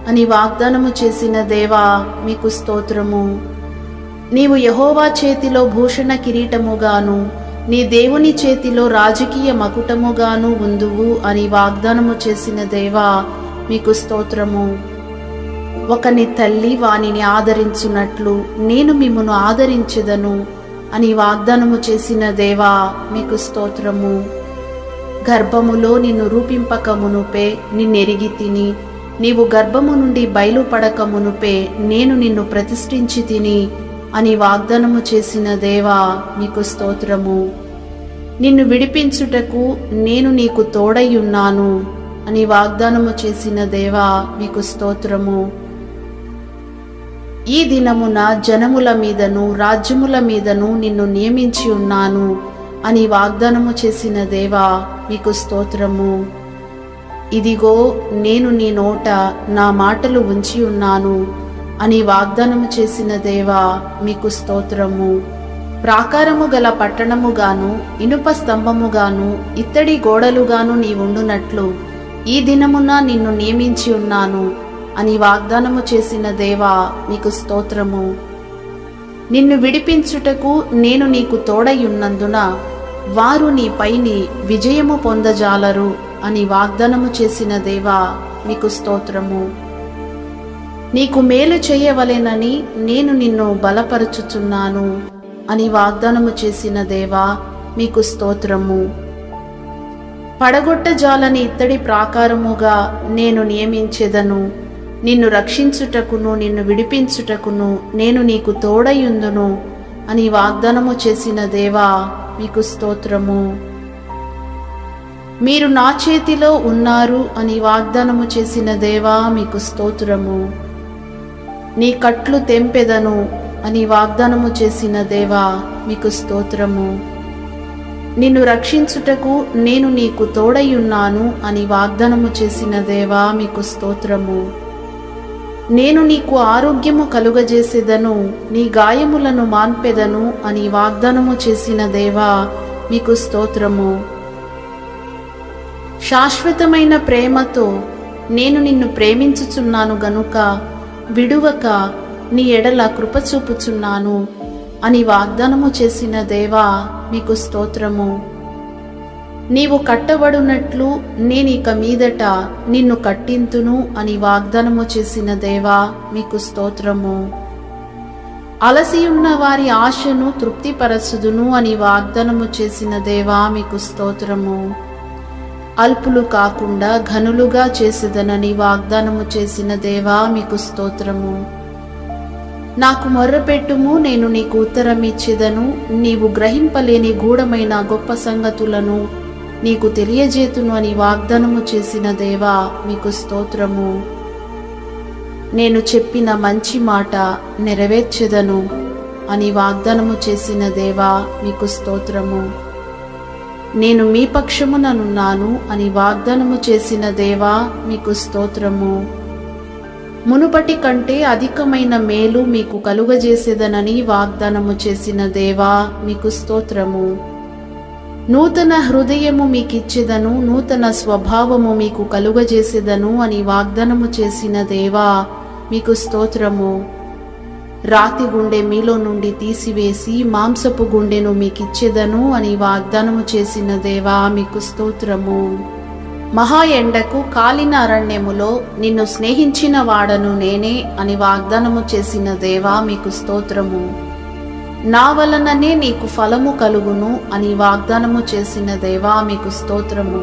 అని వాగ్దానము చేసిన దేవా మీకు స్తోత్రము. నీవు యెహోవా చేతిలో భూషణ కిరీటముగాను, నీ దేవుని చేతిలో రాజకీయ మకుటముగాను ఉందువు అని వాగ్దానము చేసిన దేవా మీకు స్తోత్రము. ఒకని తల్లి వానిని ఆదరించున్నట్లు నేను మిమ్మును ఆదరించెదను అని వాగ్దానము చేసిన దేవా మీకు స్తోత్రము. గర్భములో నిన్ను రూపింపక మునుపే నిన్నెరిగి తిని, నీవు గర్భము నుండి బయలుపడక మునుపే నేను నిన్ను ప్రతిష్ఠించి తిని అని వాగ్దానము చేసిన దేవా నీకు స్తోత్రము. నిన్ను విడిపించుటకు నేను నీకు తోడయ్యున్నాను అని వాగ్దానము చేసిన దేవా మీకు స్తోత్రము. ఈ దినమున జనముల మీదను రాజ్యముల మీదను నిన్ను నియమించి ఉన్నాను అని వాగ్దానము చేసిన దేవా మీకు స్తోత్రము. ఇదిగో నేను నీ నోట నా మాటలు ఉంచి ఉన్నాను అని వాగ్దానము చేసిన దేవా మీకు స్తోత్రము. ప్రాకారము గల పట్టణముగాను, ఇనుప స్తంభముగాను, ఇత్తడి గోడలుగాను నీవుండునట్లు ఈ దినమున నిన్ను నియమించి ఉన్నాను అని వాగ్దానము చేసిన దేవా నీకు స్తోత్రము. నిన్ను విడిపించుటకు నేను నీకు తోడయ్యున్నందున వారు నీపైని విజయము పొందజాలరు అని వాగ్దానము చేసిన దేవా మీకు స్తోత్రము. నీకు మేలు చేయవలెనని నేను నిన్ను బలపరచుచున్నాను అని వాగ్దానము చేసిన దేవా మీకు స్తోత్రము. పడగొట్టజాలని ఇత్తడి ప్రాకారముగా నేను నియమించెదను, నిన్ను రక్షించుటకును నిన్ను విడిపించుటకును నేను నీకు తోడయుందును అని వాగ్దానము చేసిన దేవా మీకు స్తోత్రము. మీరు నా చేతిలో ఉన్నారు అని వాగ్దానము చేసిన దేవా మీకు స్తోత్రము. నీ కట్లు తెంపెదను అని వాగ్దానము చేసిన దేవా మీకు స్తోత్రము. నిన్ను రక్షించుటకు నేను నీకు తోడయ్యున్నాను అని వాగ్దానము చేసిన దేవా మీకు స్తోత్రము. నేను నీకు ఆరోగ్యము కలుగజేసేదను, నీ గాయములను మాన్పెదను అని వాగ్దానము చేసిన దేవా మీకు స్తోత్రము. శాశ్వతమైన ప్రేమతో నేను నిన్ను ప్రేమించుచున్నాను గనుక విడువక నీ ఎడల కృప చూపుచున్నాను అని వాగ్దానము చేసిన దేవా మీకు స్తోత్రము. నీవు కట్టబడునట్లు నేనిక మీదట నిన్ను కట్టింతును అని వాగ్దానము చేసిన దేవా మీకు స్తోత్రము. అలసియున్న వారి ఆశను తృప్తిపరచుదును అని వాగ్దానము చేసిన దేవా మీకు స్తోత్రము. అల్పులు కాకుండా ఘనులుగా చేసేదనని వాగ్దానము చేసిన దేవా మీకు స్తోత్రము. నాకు మొర్రపెట్టుము, నేను నీకు ఉత్తరమిచ్చేదను, నీవు గ్రహింపలేని గూఢమైన గొప్ప సంగతులను నీకు తెలియజేతును అని వాగ్దానము చేసిన దేవా మీకు స్తోత్రము. నేను చెప్పిన మంచి మాట నెరవేర్చెదను అని వాగ్దానము చేసిన దేవా మీకు స్తోత్రము. నేను మీ పక్షముననున్నాను అని వాగ్దానము చేసిన దేవా మీకు స్తోత్రము. మునుపటి కంటే అధికమైన మేలు మీకు కలుగజేసేదనని వాగ్దానము చేసిన దేవా మీకు స్తోత్రము. నూతన హృదయము మీకిచ్చెదను, నూతన స్వభావము మీకు కలుగజేసేదను అని వాగ్దానము చేసిన దేవా మీకు స్తోత్రము. రాతి గుండె మీలో నుండి తీసివేసి మాంసపు గుండెను మీకిచ్చెదను అని వాగ్దానము చేసిన దేవా మీకు స్తోత్రము. మహా ఎండకు కాలిన అరణ్యములో నిన్ను స్నేహించిన వాడను నేనే అని వాగ్దానము చేసిన దేవా మీకు స్తోత్రము. నా వలననే నీకు ఫలము కలుగును అని వాగ్దానము చేసిన దేవా మీకు స్తోత్రము.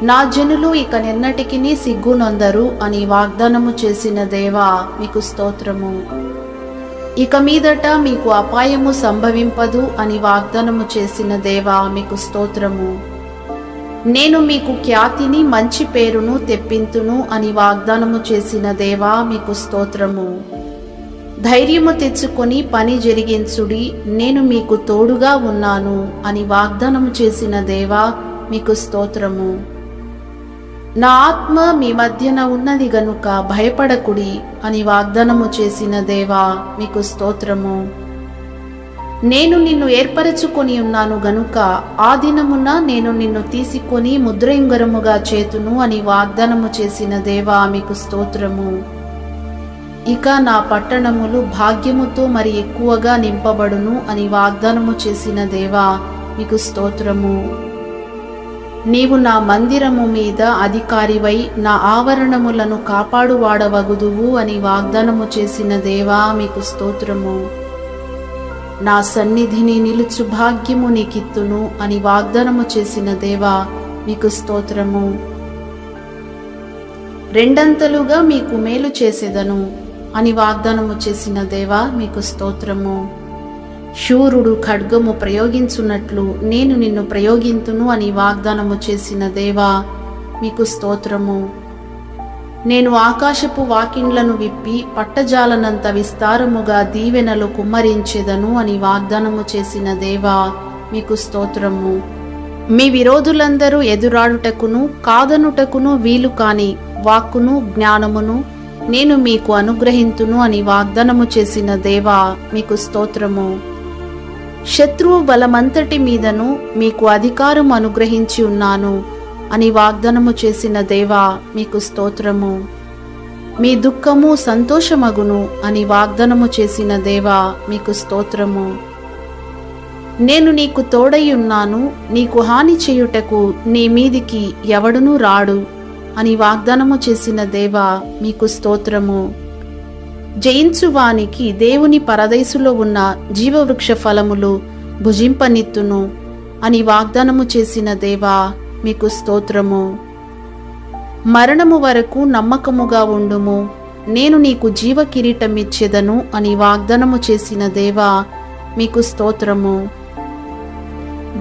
నా జనులు ఇక నిన్నటికి సిగ్గునొందరు అని వాగ్దానము చేసిన దేవా మీకు స్తోత్రము. ఇక మీదట మీకు అపాయము సంభవింపదు అని వాగ్దానము చేసిన దేవా మీకు స్తోత్రము. నేను మీకు ఖ్యాతిని మంచి పేరును తెప్పింతును అని వాగ్దానము చేసిన దేవా మీకు స్తోత్రము. ధైర్యము తెచ్చుకొని పని జరిగించుడి, నేను మీకు తోడుగా ఉన్నాను అని వాగ్దానము చేసిన దేవా మీకు స్తోత్రము. నా ఆత్మ మీ మధ్యన ఉన్నది గనుక భయపడకుడి అని వాగ్దానము చేసిన దేవా మీకు స్తోత్రము. నేను నిన్ను ఏర్పరచుకొని ఉన్నాను గనుక ఆ దినమున నేను నిన్ను తీసుకొని ముద్రయుంగరముగా చేతును అని వాగ్దానము చేసిన దేవా మీకు స్తోత్రము. ఇక నా పట్టణములు భాగ్యముతో మరి ఎక్కువగా నింపబడును అని వాగ్దానము చేసిన దేవా మీకు స్తోత్రము. నీవు నా మందిరము మీద అధికారివై నా ఆవరణములను కాపాడువాడవగుదువు అని వాగ్దానము చేసిన దేవా మీకు స్తోత్రము. నా సన్నిధిని నిలుచు భాగ్యము నీకిత్తును అని వాగ్దానము చేసిన దేవా మీకు స్తోత్రము. రెండంతలుగా మీకు మేలు చేసేదను అని వాగ్దానము చేసిన దేవా మీకు స్తోత్రము. శూరుడు ఖడ్గము ప్రయోగించున్నట్లు నేను నిన్ను ప్రయోగింతును అని వాగ్దానము చేసిన దేవా మీకు స్తోత్రము. నేను ఆకాశపు వాకిండ్లను విప్పి పట్టజాలనంత విస్తారముగా దీవెనలు కుమ్మరించెదను అని వాగ్దానము చేసిన దేవా మీకు స్తోత్రము. మీ విరోధులందరూ ఎదురాడుటకును కాదనుటకును వీలు కాని వాక్కును జ్ఞానమును నేను మీకు అనుగ్రహింతును అని వాగ్దానము చేసిన దేవా మీకు స్తోత్రము. శత్రువు బలమంతటి మీదను మీకు అధికారం అనుగ్రహించి ఉన్నాను అని వాగ్దానము చేసిన దేవా మీకు స్తోత్రము. మీ దుఃఖము సంతోషమగును అని వాగ్దానము చేసిన దేవా మీకు స్తోత్రము. నేను నీకు తోడై ఉన్నాను, నీకు హాని చేయుటకు నీ మీదికి ఎవడునూ రాడు అని వాగ్దానము చేసిన దేవా మీకు స్తోత్రము. జయించువానికి దేవుని పరదైసులో ఉన్న జీవవృక్ష ఫలములు భుజింపనిత్తును అని వాగ్దానము చేసిన దేవా మీకు స్తోత్రము. మరణము వరకు నమ్మకముగా ఉండుము, నేను నీకు జీవ కిరీటమిచ్చెదను అని వాగ్దానము చేసిన దేవా మీకు స్తోత్రము.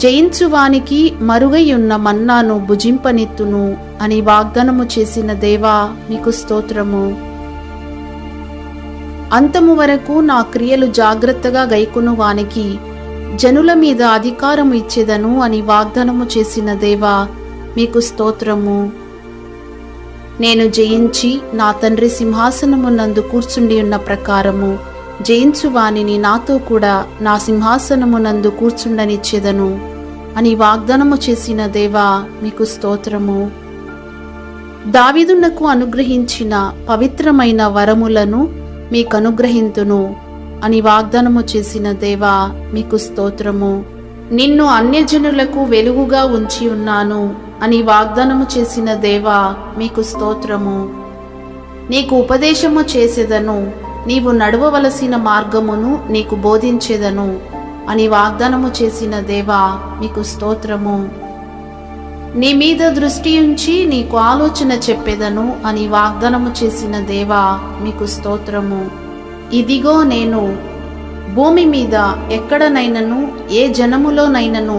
జయించువానికి మరుగైయున్న మన్నాను భుజింపనిత్తును అని వాగ్దానము చేసిన దేవా మీకు స్తోత్రము. అంతము వరకు నా క్రియలు జాగ్రత్తగా గైకొను వానికి జనుల మీద అధికారము ఇచ్చేదను అని వాగ్దానము చేసిన దేవా మీకు స్తోత్రము. నేను జయించి నా తండ్రి సింహాసనమునందు కూర్చుండి ఉన్న ప్రకారము జయించు వానిని నాతో కూడా నా సింహాసనమునందు కూర్చుండనిచ్చేదను అని వాగ్దానము చేసిన దేవా మీకు స్తోత్రము. దావీదునకు అనుగ్రహించిన పవిత్రమైన వరములను మీకనుగ్రహింతును అని వాగ్దానము చేసిన దేవా మీకు స్తోత్రము. నిన్ను అన్యజనులకు వెలుగుగా ఉంచి ఉన్నాను అని వాగ్దానము చేసిన దేవా మీకు స్తోత్రము. నీకు ఉపదేశము చేసేదను, నీవు నడవవలసిన మార్గమును నీకు బోధించేదను అని వాగ్దానము చేసిన దేవా మీకు స్తోత్రము. నీ మీద దృష్టి ఉంచి నీకు ఆలోచన చెప్పేదను అని వాగ్దానము చేసిన దేవా మీకు స్తోత్రము. ఇదిగో నేను భూమి మీద ఎక్కడనైనను ఏ జనములోనైనను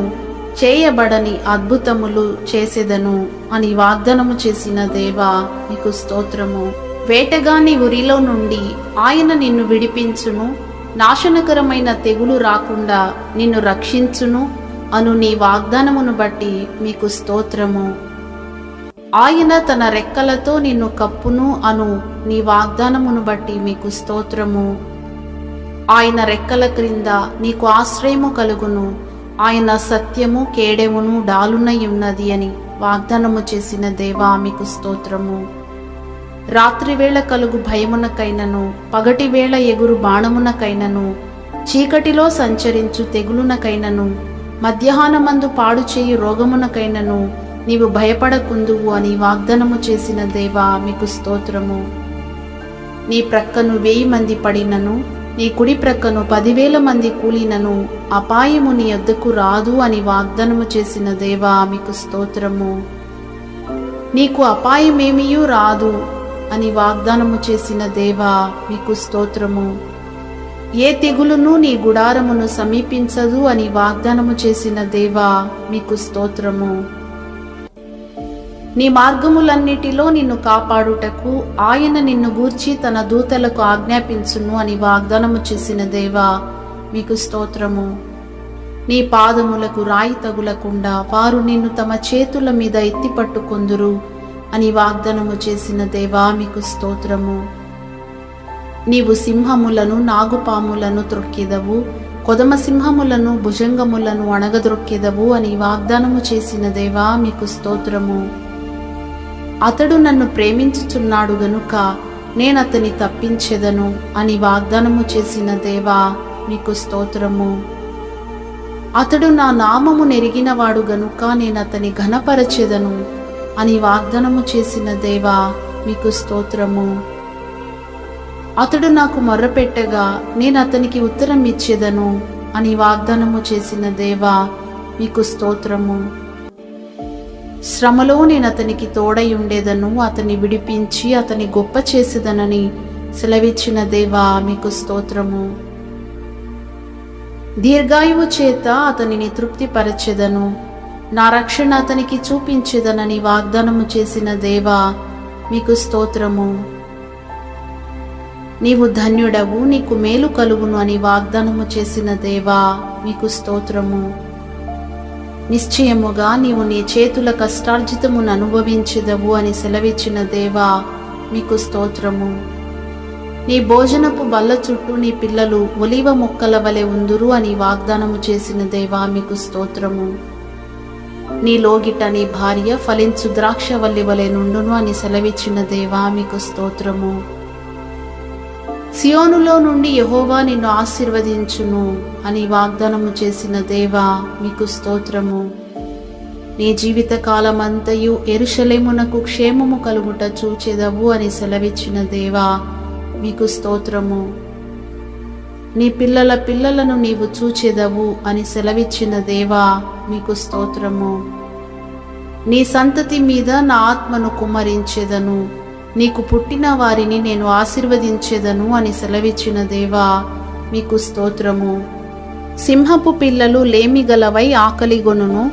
చేయబడని అద్భుతములు చేసేదను అని వాగ్దానము చేసిన దేవా మీకు స్తోత్రము. వేటగాని ఉరిలో నుండి ఆయన నిన్ను విడిపించును, నాశనకరమైన తెగులు రాకుండా నిన్ను రక్షించును అను నీ వాగ్దానమును బట్టి మీకు స్తోత్రము. ఆయన తన రెక్కలతో నిన్ను కప్పును అను నీ వాగ్దానమును బట్టి మీకు స్తోత్రము. ఆయన రెక్కల క్రింద నీకు ఆశ్రయము కలుగును, ఆయన సత్యము కేడెమును డాలునై ఉన్నది అని వాగ్దానము చేసిన దేవా మీకు స్తోత్రము. రాత్రివేళ కలుగు భయమునకైనను పగటివేళ ఎగురు బాణమునకైనను చీకటిలో సంచరించు తెగులునకైనను మధ్యాహ్నమందు పాడు చేయు రోగమునకైనను నీవు భయపడకుందువు అని వాగ్దానము చేసిన దేవా మీకు స్తోత్రము. నీ ప్రక్కను 1000 మంది పడినను నీ కుడి ప్రక్కను 10,000 మంది కూలినను అపాయము నీ యొద్దకు రాదు అని వాగ్దానము చేసిన దేవా మీకు స్తోత్రము. నీకు అపాయమేమియూ రాదు అని వాగ్దానము చేసిన దేవా మీకు స్తోత్రము. ఏ తెగులును నీ గుడారమును సమీపించదు అని వాగ్దానము చేసిన దేవా మీకు స్తోత్రము. నీ మార్గములన్నిటిలో నిన్ను కాపాడుటకు ఆయన నిన్ను గూర్చి తన దూతలకు ఆజ్ఞాపించును అని వాగ్దానము చేసిన దేవా మీకు స్తోత్రము. నీ పాదములకు రాయి తగులకుండా వారు నిన్ను తమ చేతుల మీద ఎత్తిపట్టుకొందురు, అని వాగ్దానము చేసిన దేవా మీకు స్తోత్రము. నీవు సింహములను నాగుపాములను త్రొక్కెదవు, కొదమ సింహములను భుజంగములను అణగద్రొక్కెదవు అని వాగ్దానము చేసిన దేవా మీకు స్తోత్రము. అతడు నన్ను ప్రేమించుచున్నాడు గనుక నేనతని తప్పించెదను అని వాగ్దానము చేసిన దేవా మీకు స్తోత్రము. అతడు నా నామము నెరిగినవాడు గనుక నేనతని ఘనపరచెదను అని వాగ్దానము చేసిన దేవా మీకు స్తోత్రము. అతడు నాకు మొర్రపెట్టగా నేను అతనికి ఉత్తరం ఇచ్చేదను అని వాగ్దానము చేసిన దేవా మీకు స్తోత్రము. శ్రమలో నేను అతనికి తోడై ఉండేదను, అతన్ని విడిపించి అతని గొప్ప చేసేదనని సెలవిచ్చిన దేవా మీకు స్తోత్రము. దీర్ఘాయువు చేత అతనిని తృప్తిపరచెదను, నా రక్షణ అతనికి చూపించేదనని వాగ్దానము చేసిన దేవా మీకు స్తోత్రము. నీవు ధన్యుడవు, నీకు మేలు కలుగును అని వాగ్దానము చేసిన దేవా మీకు స్తోత్రము. నిశ్చయముగా నీవు నీ చేతుల కష్టార్జితమును అనుభవించెదవు అని సెలవిచ్చిన దేవా మీకు స్తోత్రము. నీ భోజనపు బల్ల చుట్టూ నీ పిల్లలు ఒలీవ మొక్కల వలె ఉందురు అని వాగ్దానము చేసిన దేవా మీకు స్తోత్రము. నీ లోగిట నీ భార్య ఫలించు ద్రాక్షవల్లి వలె నుండును అని సెలవిచ్చిన దేవా మీకు స్తోత్రము. సియోనులో నుండి యెహోవా నిన్ను ఆశీర్వదించును అని వాగ్దానము చేసిన దేవా మీకు స్తోత్రము. నీ జీవిత కాలమంతయు యెరూషలేమునకు క్షేమము కలుగుట చూచెదవు అని సెలవిచ్చిన దేవా మీకు స్తోత్రము. నీ పిల్లల పిల్లలను నీవు చూచెదవు అని సెలవిచ్చిన దేవా మీకు స్తోత్రము. నీ సంతతి మీద నా ఆత్మను కుమ్మరించెదను, నీకు పుట్టిన వారిని నేను ఆశీర్వదించెదను అని సెలవిచ్చిన దేవా మీకు స్తోత్రము. సింహపు పిల్లలు లేమిగలవై ఆకలిగొనును,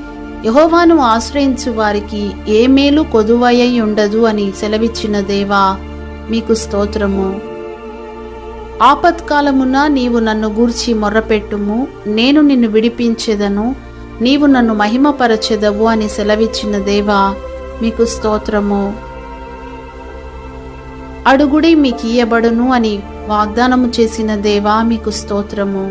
యెహోవాను ఆశ్రయించు వారికి ఏ మేలు కొదువయ్యి ఉండదు అని సెలవిచ్చిన దేవా మీకు స్తోత్రము. ఆపత్కాలమున నీవు నన్ను గూర్చి మొర్రపెట్టుము, నేను నిన్ను విడిపించెదను, నీవు నన్ను మహిమపరచెదవు అని సెలవిచ్చిన దేవా మీకు స్తోత్రము. అడుగుడి మీకియ్యబడును అని వాగ్దానము చేసిన దేవా మీకు స్తోత్రము.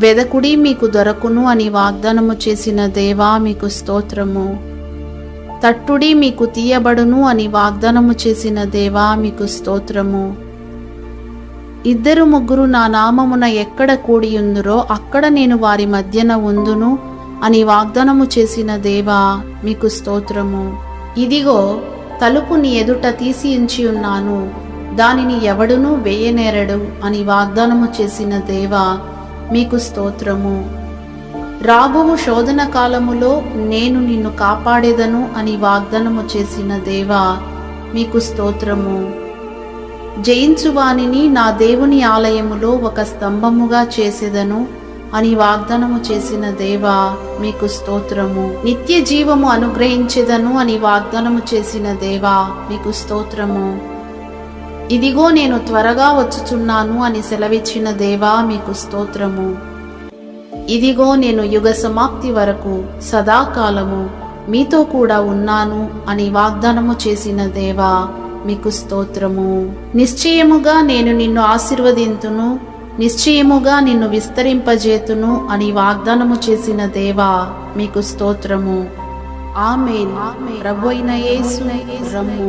వెదకుడి మీకు దొరకును అని వాగ్దానము చేసిన దేవా మీకు స్తోత్రము. తట్టుడి మీకు తీయబడును అని వాగ్దానము చేసిన దేవా మీకు స్తోత్రము. ఇద్దరు ముగ్గురు నా నామమున ఎక్కడ కూడియుందురో అక్కడ నేను వారి మధ్యన ఉందును అని వాగ్దానము చేసిన దేవా మీకు స్తోత్రము. ఇదిగో తలుపు నీ ఎదుట తీసి ఉంచి ఉన్నాను, దానిని ఎవడునూ వేయనేరడు అని వాగ్దానము చేసిన దేవా మీకు స్తోత్రము. రాబోవు శోధన కాలములో నేను నిన్ను కాపాడేదను అని వాగ్దానము చేసిన దేవా మీకు స్తోత్రము. జయించువానిని నా దేవుని ఆలయములో ఒక స్తంభముగా చేసేదను అని వాగ్దానము చేసిన దేవా మీకు స్తోత్రము. నిత్య జీవము అనుగ్రహించెదను అని వాగ్దానము చేసిన దేవా మీకు స్తోత్రము. ఇదిగో నేను త్వరగా వచ్చుచున్నాను అని సెలవిచ్చిన దేవా మీకు స్తోత్రము. ఇదిగో నేను యుగ సమాప్తి వరకు సదాకాలము మీతో కూడా ఉన్నాను అని వాగ్దానము చేసిన దేవా మీకు స్తోత్రము. నిశ్చయముగా నేను నిన్ను ఆశీర్వదింతును, నిశ్చయముగా నిన్ను విస్తరింపజేతును అని వాగ్దానము చేసిన దేవా మీకు స్తోత్రము. ఆమేన్. ప్రభువైన యేసు రమ్ము.